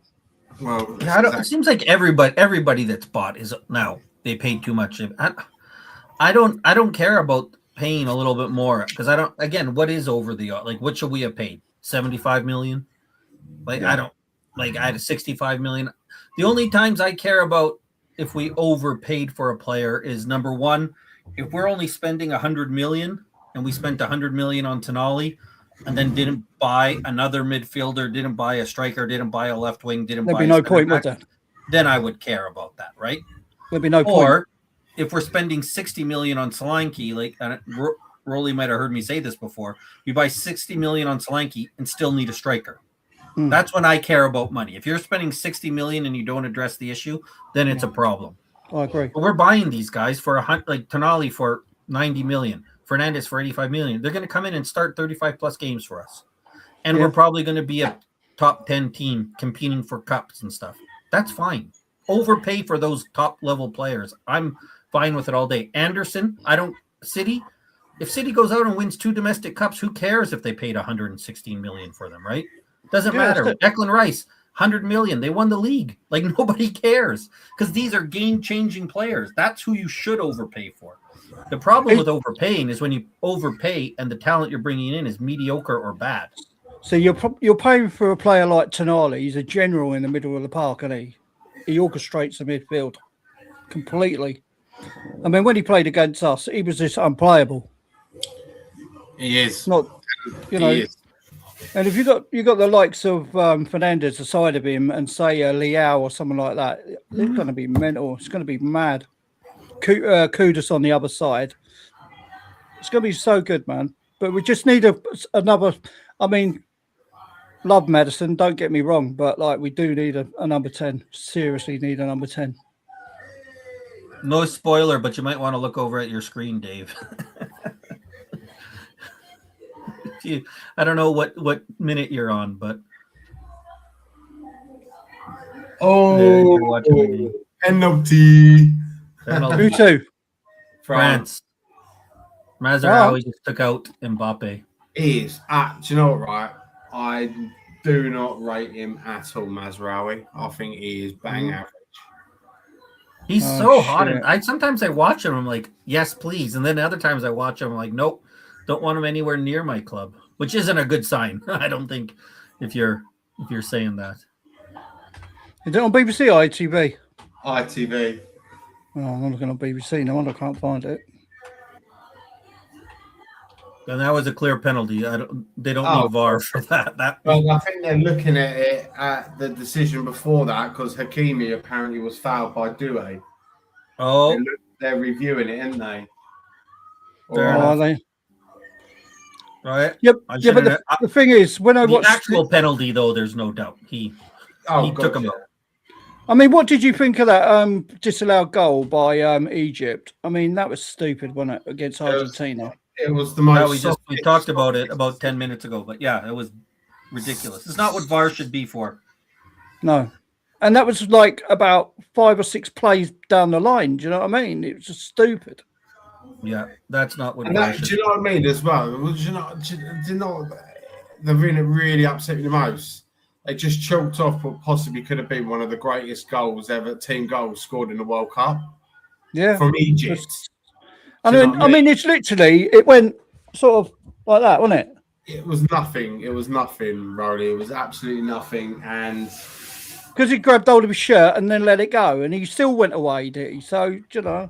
Well, yeah, it seems like everybody that's bought is now they paid too much. I don't care about paying a little bit more because I don't. Again, what is over the odds? Like, what should we have paid? 75 million? Like, yeah. I don't. Like, I had 65 million. The only times I care about if we overpaid for a player is number one, if we're only spending 100 million and we spent 100 million on Tonali and then didn't buy another midfielder, didn't buy a striker, didn't buy a left wing, There'd be no point with that. Then I would care about that, right? There'd be no point. Or if we're spending 60 million on Solanke, like Rolly might have heard me say this before, we buy 60 million on Solanke and still need a striker. That's when I care about money. If you're spending 60 million and you don't address the issue, then it's a problem. I agree. But we're buying these guys for like Tonali for 90 million, Fernandes for 85 million. They're going to come in and start 35 plus games for us. And we're probably going to be a top 10 team competing for cups and stuff. That's fine. Overpay for those top level players. I'm fine with it all day. Anderson, City, if City goes out and wins 2 domestic cups, who cares if they paid 116 million for them, right? Doesn't matter. Declan Rice, 100 million. They won the league. Like nobody cares because these are game-changing players. That's who you should overpay for. The problem with overpaying is when you overpay and the talent you're bringing in is mediocre or bad. So you're paying for a player like Tonali. He's a general in the middle of the park, and he orchestrates the midfield completely. I mean, when he played against us, he was just unplayable. He is. Not, you know. He is. And if you got the likes of Fernandez aside of him, and say Leao or someone like that, it's going to be mental. It's going to be mad. Kudus on the other side. It's going to be so good, man. But we just need another. I mean, love Madison. Don't get me wrong, but like we do need a number 10. Seriously, need a number 10. No spoiler, but you might want to look over at your screen, Dave. I don't know what minute you're on, but penalty. Who to? France. Mazraoui just took out Mbappe. He is. Do you know what, right? I do not rate him at all, Mazraoui. I think he is bang average. He's so hot. And sometimes I watch him, I'm like, yes, please. And then other times I watch him, I'm like, nope, don't want him anywhere near my club, which isn't a good sign. I don't think if you're saying that. Is it on BBC or ITV? ITV. Oh, I'm looking on BBC. No wonder I can't find it. And that was a clear penalty. They don't need VAR for that. Well, I think they're looking at it at the decision before that because Hakimi apparently was fouled by Doué. Oh, they're reviewing it, aren't they? Are they? Right. Yep. Yeah, but the thing is, when I watched the actual penalty, though, there's no doubt he took him out. I mean, what did you think of that disallowed goal by Egypt? I mean, that was stupid, wasn't it, against Argentina? It was the most. We talked about it about 10 minutes ago, but yeah, it was ridiculous. It's not what VAR should be for. No, and that was like about 5 or 6 plays down the line. Do you know what I mean? It was just stupid. Yeah, that's not what. Do you know what I mean as well? Do you know the thing that really upset me the most? They just choked off what possibly could have been one of the greatest goals ever, team goals scored in the World Cup. Yeah, from Egypt. I mean, it's literally it went sort of like that, wasn't it? It was nothing. It was nothing, Rowley. It was absolutely nothing, and because he grabbed hold of his shirt and then let it go, and he still went away, did he? So you know,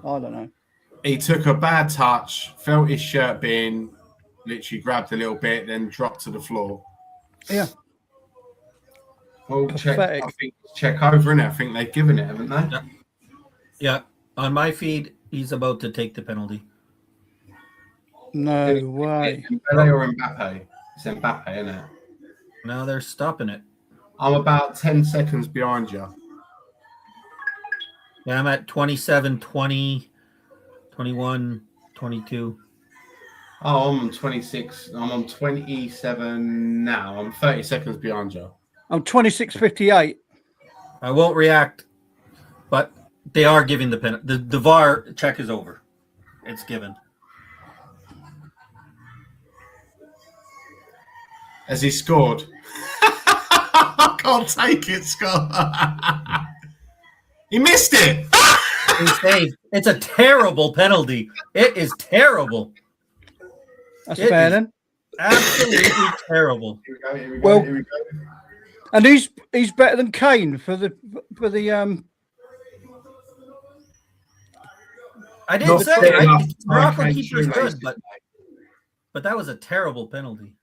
I don't know. He took a bad touch, felt his shirt being literally grabbed a little bit, then dropped to the floor. Yeah. Well, check over in it. I think they've given it, haven't they? Yeah. On my feed, he's about to take the penalty. No way. Dembele or Mbappe? It's Mbappe, isn't it? No, they're stopping it. I'm about 10 seconds behind you. Yeah, I'm at 27, 20, 21, 22. Oh, I'm on 26. I'm on 27 now. I'm 30 seconds behind you. I'm 26:58. I won't react, but they are giving the penalty. The VAR check is over. It's given. Has he scored? I can't take it, Scott. He missed it. He saved. It's a terrible penalty. It is terrible. That's fair then. Absolutely terrible. Here we go. And he's better than Kane for the I didn't say Morocco keeper is good, but that was a terrible penalty.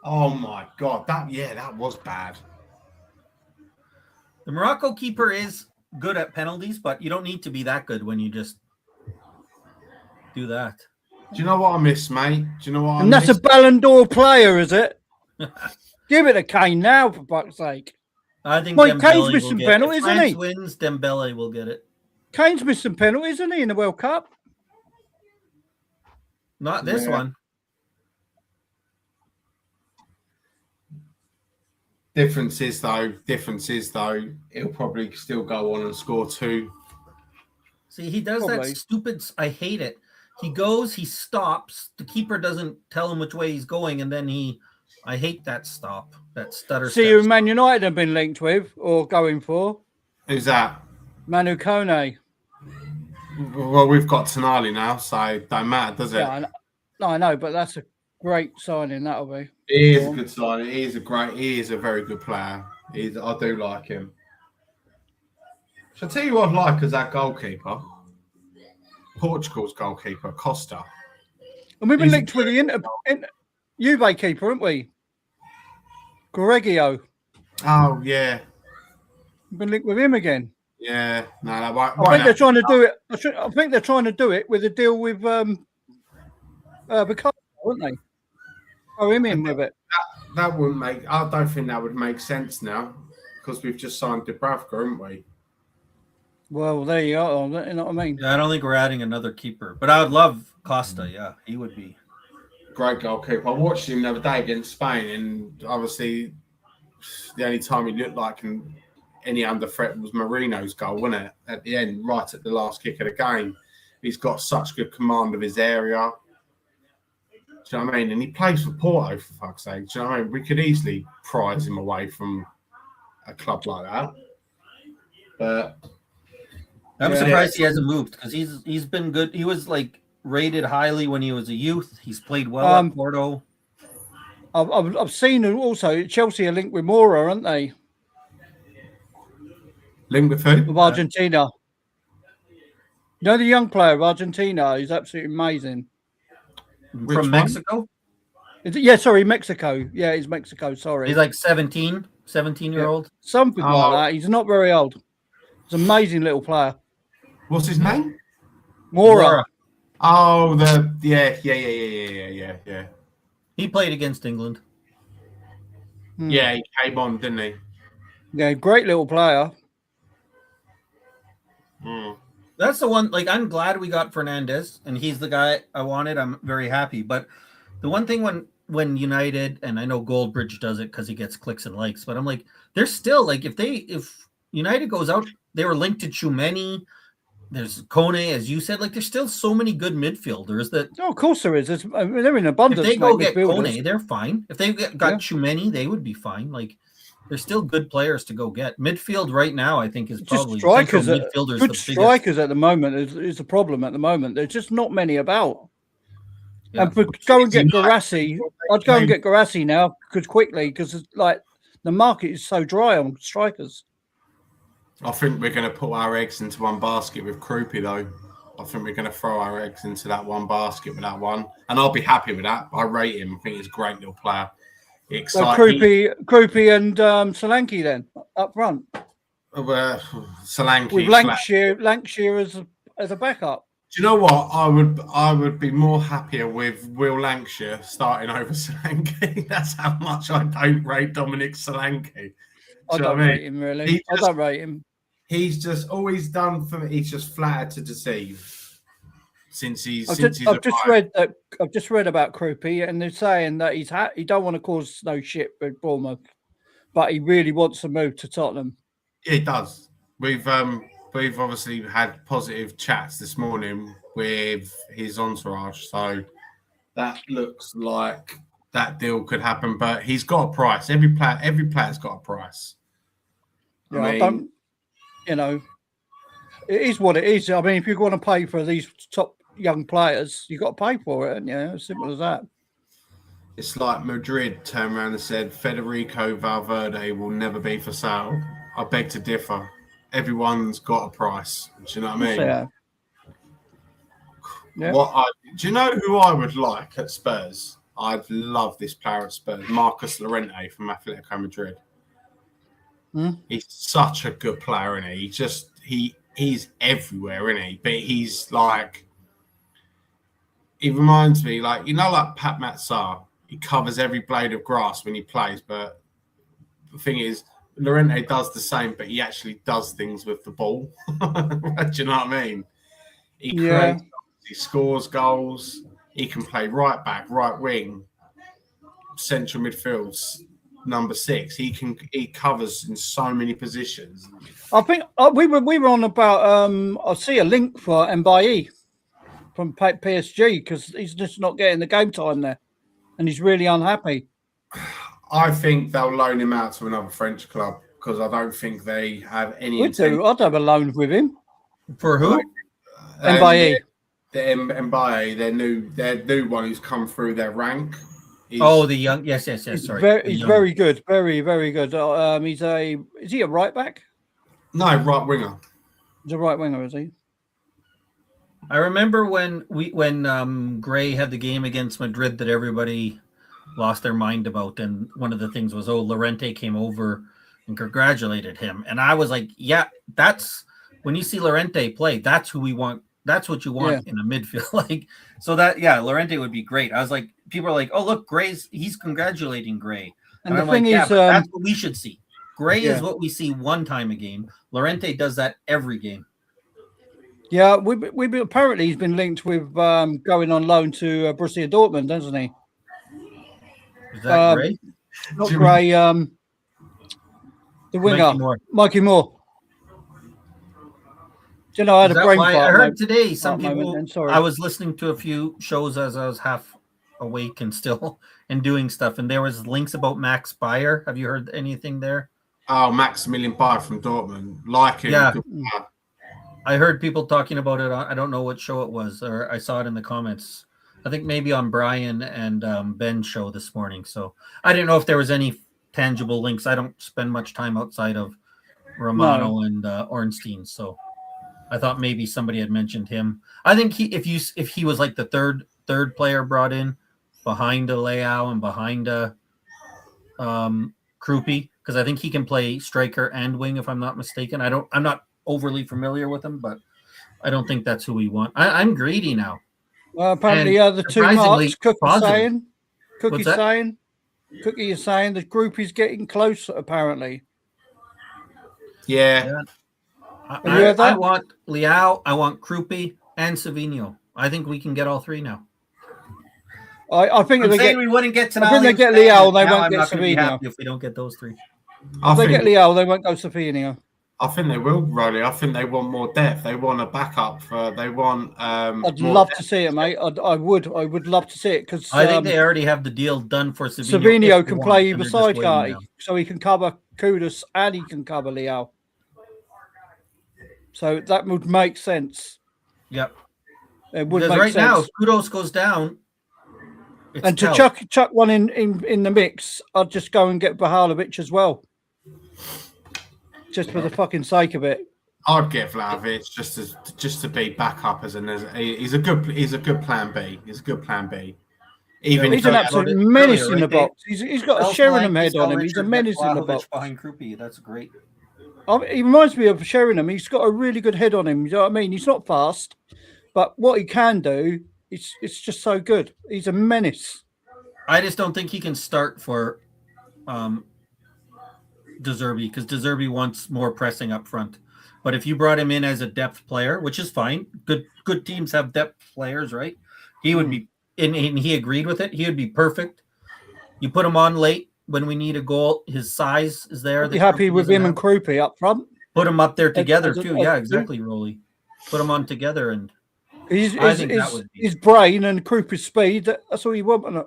Oh my god, that was bad. The Morocco keeper is good at penalties, but you don't need to be that good when you just do that. Do you know what I miss, mate? Do you know what and that's a Ballon d'Or player, is it? Give it a Kane now, for fuck's sake. I think Kane's missing penalties, isn't he? If France wins, Dembele will get it. Kane's missing penalties, isn't he, in the World Cup? Not this one. Difference is though, he'll probably still go on and score 2. See, he does that stupid. I hate it. He goes, he stops. The keeper doesn't tell him which way he's going, and then he I hate that stop, that stutter See who step. Man United have been linked with or going for? Who's that? Manu Kone. Well, we've got Tonali now, so it don't matter, does it? Yeah, I know, but that's a great signing. That'll be. He is a good signing. He is a very good player. I do like him. Shall I tell you what I like as our goalkeeper? Portugal's goalkeeper, Costa. And we've been linked with the Juve keeper, haven't we? Correggio. Oh yeah, We've been linked with him again. yeah. No, that won't. I think they're trying to do it. I think they're trying to do it with a deal with Picasso, aren't they? Throw him in with it. That wouldn't make. I don't think that would make sense now because we've just signed Dubravka, haven't we? Well, there you are. You know what I mean? Yeah, I don't think we're adding another keeper, but I would love Costa. Yeah, he would be Great goalkeeper. I watched him the other day against Spain, and obviously the only time he looked like any under threat was Marino's goal, wasn't it? At the end, right at the last kick of the game. He's got such good command of his area. Do you know what I mean? And he plays for Porto, for fuck's sake. Do you know what I mean? We could easily prize him away from a club like that. But I'm surprised he hasn't moved because he's been good. He was like rated highly when he was a youth. He's played well at Porto. I've seen also Chelsea are linked with Mora, aren't they? Linked with who? With Argentina. You know the young player of Argentina? He's absolutely amazing. From Mexico? Yeah, sorry, Mexico. Yeah, he's Mexico. Sorry. He's like 17-year-old. Something like that. He's not very old. He's an amazing little player. What's his name? Mora. Oh, yeah. He played against England. Yeah, he came on, didn't he? Yeah, great little player. That's the one. Like, I'm glad we got Fernandez, and he's the guy I wanted. I'm very happy. But the one thing when United, and I know Goldbridge does it because he gets clicks and likes, but I'm like, they're still like, if United goes out, they were linked to Tchouameni. There's Kone, as you said. Like, there's still so many good midfielders that. Oh, of course there is. They're in abundance. If they go get Kone, they're fine. If they got Tchouameni, they would be fine. Like, there's still good players to go get. Midfield right now, I think, is probably strikers. Midfielders. Good strikers at the moment is a problem at the moment. There's just not many about. Yeah. And go and get Garassi. I'd go and get Garassi now because like the market is so dry on strikers. I think we're going to put our eggs into one basket with Krupi, though. I think we're going to throw our eggs into that one basket with that one. And I'll be happy with that. I rate him. I think he's a great little player. Krupi and Solanke then, up front. Solanke. With Lancashire as a backup. Do you know what? I would be more happier with Will Lancashire starting over Solanke. That's how much I don't rate Dominic Solanke. I don't rate him, really. I don't rate him. He's just always done for me. He's just flattered to deceive. I've just read about Krupi, and they're saying that he don't want to cause no shit with Bournemouth, but he really wants to move to Tottenham. Yeah, he does. We've obviously had positive chats this morning with his entourage, so that looks like that deal could happen. But he's got a price. Every player's got a price. Yeah, it is what it is. I mean, if you're going to pay for these top young players, you got to pay for it, and as simple as that. It's like Madrid turned around and said Federico Valverde will never be for sale. I beg to differ. Everyone's got a price. Do you know what I mean? Yeah. Do you know who I would like at Spurs? I'd love this player at Spurs, Marcus Llorente from Atletico Madrid. He's such a good player, isn't he? He's everywhere, isn't he? But he's like, he reminds me, like, like Pat Matsar, he covers every blade of grass when he plays. But the thing is, Llorente does the same, but he actually does things with the ball. Do you know what I mean? He creates, he scores goals. He can play right back, right wing, central midfield, number 6. He covers in so many positions. I think we were on about I see a link for Mbaye from PSG because he's just not getting the game time there, and he's really unhappy. I think they'll loan him out to another French club because I don't think they have any Would do. I'd have a loan with him. For who? Mbaye. The Mbaye, their new one who's come through their rank. The young. Yes. Sorry. He's very good. Very, very good. Is he a right back? No, right winger. He's a right winger, is he? I remember when Gray had the game against Madrid that everybody lost their mind about, and one of the things was, Llorente came over and congratulated him, and I was like, yeah, that's when you see Llorente play, that's who we want. That's what you want in a midfield, like so that Llorente would be great. I was like, people are like, oh look, he's congratulating Gray, and the thing is, that's what we should see. Gray is what we see one time a game. Llorente does that every game. Yeah, we apparently he's been linked with going on loan to Borussia Dortmund, hasn't he? Is that Gray? Not Gray. The winger, Mikey Moore. Do you know, I had a brain fart. I heard today some people. Sorry. I was listening to a few shows as I was half awake and still and doing stuff, and there was links about Max Bayer. Have you heard anything there? Oh, Maximilian Bayer from Dortmund, like him. Yeah. I heard people talking about it. I don't know what show it was, or I saw it in the comments. I think maybe on Brian and Ben's show this morning. So I didn't know if there was any tangible links. I don't spend much time outside of Romano and Ornstein, so I thought maybe somebody had mentioned him. I think if he was like the third player brought in behind a Leao and behind a Krupi, because I think he can play striker and wing, if I'm not mistaken. I'm not overly familiar with him, but I don't think that's who we want. I'm greedy now. Well, apparently the two marks, Cookie is saying the group is getting closer, apparently. Yeah. I want Leao, I want Krupi, and Savinho. I think we can get all three now. I think we wouldn't get to. I think they get Leao, they won't get Savinho. If we don't get those three, if they get Leao, they won't go Savinho. I think they will, Rolly. I think they want more depth. They want a backup. They want. I'd love to see it, mate. I would love to see it because I think they already have the deal done for Savinho. Savinho can play either side, can't he? So he can cover Kudus and he can cover Leao. So that would make sense. Yep. It would because make right sense. now, if Kudus goes down, and to chuck one in the mix, I'd just go and get Bahalovic as well. Just for the fucking sake of it. I'd get Vlahovic just to be back up he's a good plan B. He's a good plan B. Even he's an absolute menace in the box. He's got a Sheringham head on him. He's a menace in the box. Behind Krupi, that's great. He reminds me of Sheringham. He's got a really good head on him. You know what I mean? He's not fast, but what he can do, it's just so good. He's a menace. I just don't think he can start for De Zerbi because De Zerbi wants more pressing up front. But if you brought him in as a depth player, which is fine, good teams have depth players, right? He would be, and he agreed with it. He would be perfect. You put him on late when we need a goal. His size is there. I'd be happy with him and Krupi up front. Put them up there together too. Yeah, exactly, Rolly. Put them on together and his brain and Krupi's speed. That's all you want on a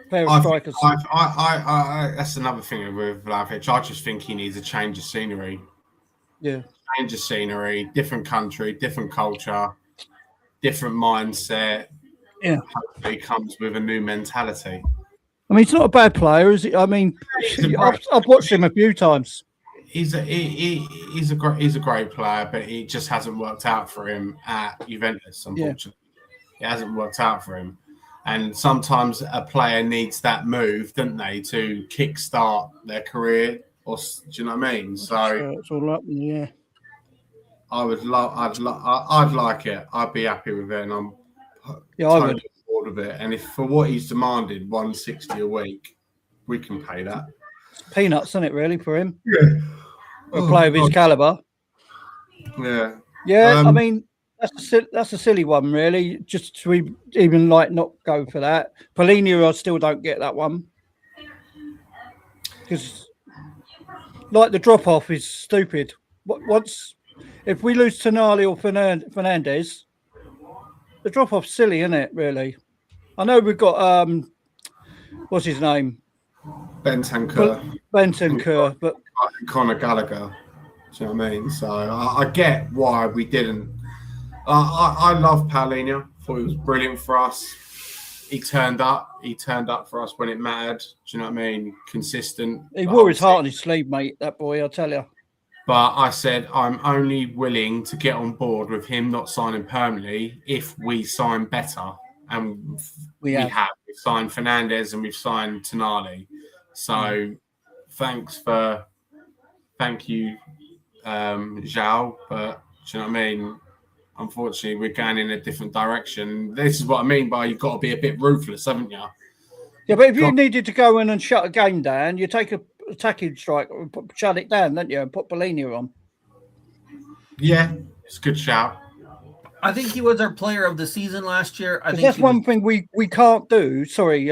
pair of strikers. That's another thing with Vlahovic. I just think he needs a change of scenery. Yeah, change of scenery, different country, different culture, different mindset. Yeah, hopefully comes with a new mentality. I mean, he's not a bad player, is he? I mean, I've watched him a few times. He's a great player, but it just hasn't worked out for him at Juventus. Unfortunately, It hasn't worked out for him. And sometimes a player needs that move, don't they, to kickstart their career? Or do you know what I mean? So it's all up, yeah. I'd like it. I'd be happy with it, and I'm totally bored of it. And if for what he's demanded, $160 a week, we can pay that. Peanuts, isn't it, really, for him? Yeah. A player of his caliber. Yeah. Yeah, I mean, that's a silly one, really. Just to even not go for that. Polino, I still don't get that one because, the drop off is stupid. If we lose Tonali or Fernandez, the drop off's silly, isn't it? Really. I know we've got what's his name? Bentancur, Benton Kerr, but and Conor Gallagher. Do you know what I mean? So I get why we didn't. I love Paulinho. Thought he was brilliant for us. He turned up. He turned up for us when it mattered. Do you know what I mean? Consistent. he wore his heart on his sleeve, mate. That boy, I'll tell you. But I said I'm only willing to get on board with him not signing permanently if we sign better. And we have. We've signed Fernandes and we've signed Tonali. So thank you, Zhao. But do you know what I mean? Unfortunately, we're going in a different direction. This is what I mean by you've got to be a bit ruthless, haven't you? Yeah, but if you needed to go in and shut a game down, you take a attacking strike and shut it down, don't you? And put Paulinho on. Yeah, it's a good shout. I think he was our player of the season last year. I think that's one thing we can't do. Sorry,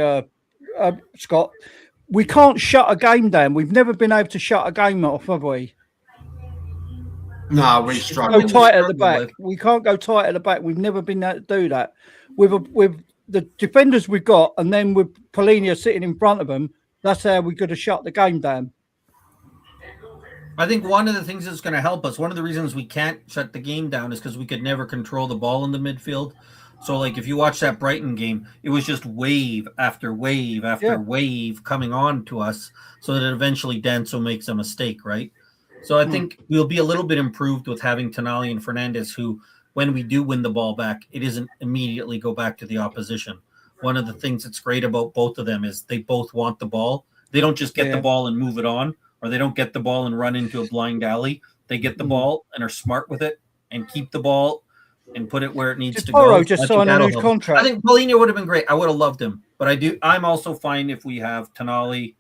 Scott. We can't shut a game down. We've never been able to shut a game off, have we? No, we struggle. Go tight at the back. We can't go tight at the back. We've never been able to do that. With the defenders we've got, and then with Paulinho sitting in front of them, that's how we could have shut the game down. I think one of the things that's going to help us, one of the reasons we can't shut the game down is because we could never control the ball in the midfield. So, like, if you watch that Brighton game, it was just wave after wave after wave coming on to us so that eventually Danso makes a mistake, right? So I think we'll be a little bit improved with having Tonali and Fernandes, who, when we do win the ball back, it isn't immediately go back to the opposition. One of the things that's great about both of them is they both want the ball. They don't just get the ball and move it on, or they don't get the ball and run into a blind alley. They get the ball and are smart with it and keep the ball and put it where it needs to go. Just signed a new contract. I think Paulinho would have been great. I would have loved him. But I'm also fine if we have Tonali,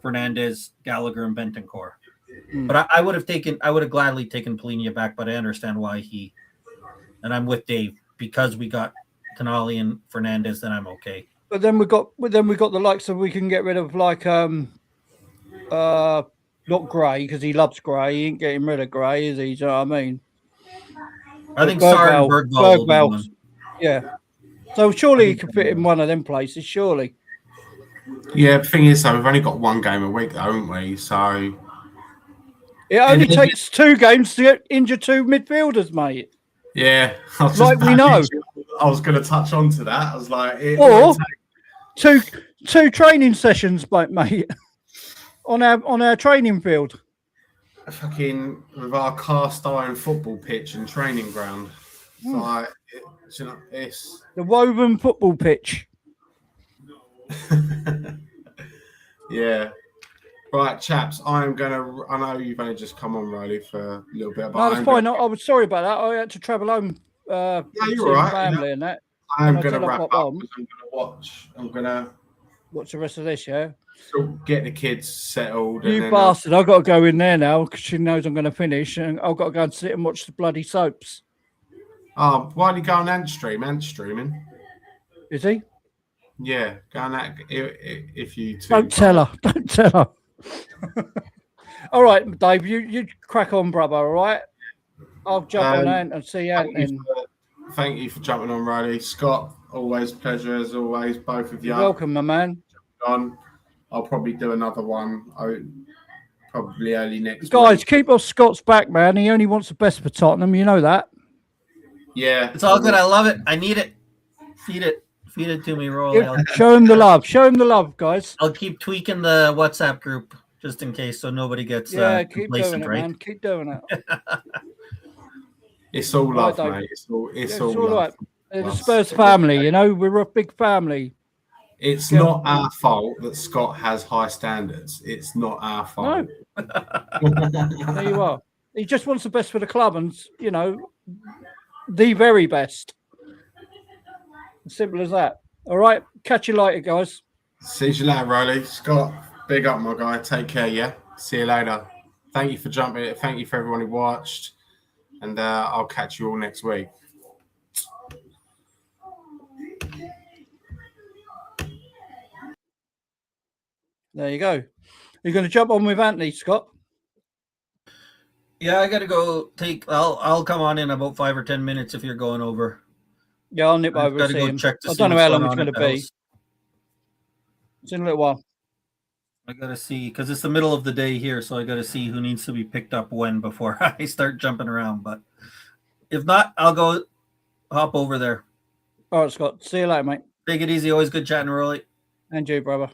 Fernandes, Gallagher, and Bentancur. But I would have gladly taken Paulinho back, but I understand why and I'm with Dave, because we got Tonali and Fernandes, then I'm okay. But then we got the likes of, we can get rid of, like, not Gray, because he loves Gray. He ain't getting rid of Gray, is he? Do you know what I mean? I think Sarr and Bergvall. Yeah. So surely he could fit in one of them places, surely. Yeah, the thing is, though, we've only got one game a week, though, haven't we? So it only takes 2 games to injure 2 midfielders, mate. Yeah, like we know. I was going to touch on to that. I was like, or two training sessions, mate, on our training field. Fucking with our cast iron football pitch and training ground. It's like, it's the woven football pitch. Yeah. Right, chaps, I know you've only just come on, Riley, for a little bit. No, that's fine. I was sorry about that. I had to travel home. Yeah, you're right. Family and that. I'm going to wrap up. I'm going to watch the rest of this, yeah? Get the kids settled. You bastard. I've got to go in there now because she knows I'm going to finish, and I've got to go and sit and watch the bloody soaps. Oh, why don't you go on Ant streaming? Is he? Yeah, go on that if you two. Don't tell her. All right, Dave, you crack on, brother, all right? I'll jump on Ant and see Ant. Thank you for jumping on, Riley. Scott, always pleasure as always, both of you. You're welcome, my man. I'll probably do another one probably early next Guys, week. keep off Scott's back, man. He only wants the best for Tottenham, you know that. Yeah. It's all good. I love it. I need it. Feed it to me, Roll. Show him the love. Show him the love, guys. I'll keep tweaking the WhatsApp group just in case, so nobody gets keep doing it, right? man. Keep doing it. It's all love, mate. It's all love. Right. The Spurs family, you know, we're a big family. It's not our fault that Scott has high standards. It's not our fault. No. There you are. He just wants the best for the club and, you know, the very best. Simple as that. All right. Catch you later, guys. See you later, Riley. Scott, big up, my guy. Take care, yeah? See you later. Thank you for jumping. Thank you for everyone who watched. And I'll catch you all next week. There you go. You're going to jump on with Anthony, Scott? Yeah, I got to go I'll come on in about 5 or 10 minutes if you're going over. Yeah, I'll nip over and see him. I don't know how long it's going to be. It's in a little while. I gotta see because it's the middle of the day here, so I gotta see who needs to be picked up when before I start jumping around. But if not, I'll go hop over there. All right, Scott. See you later, mate. Take it easy. Always good chatting, Rolly. And you, brother.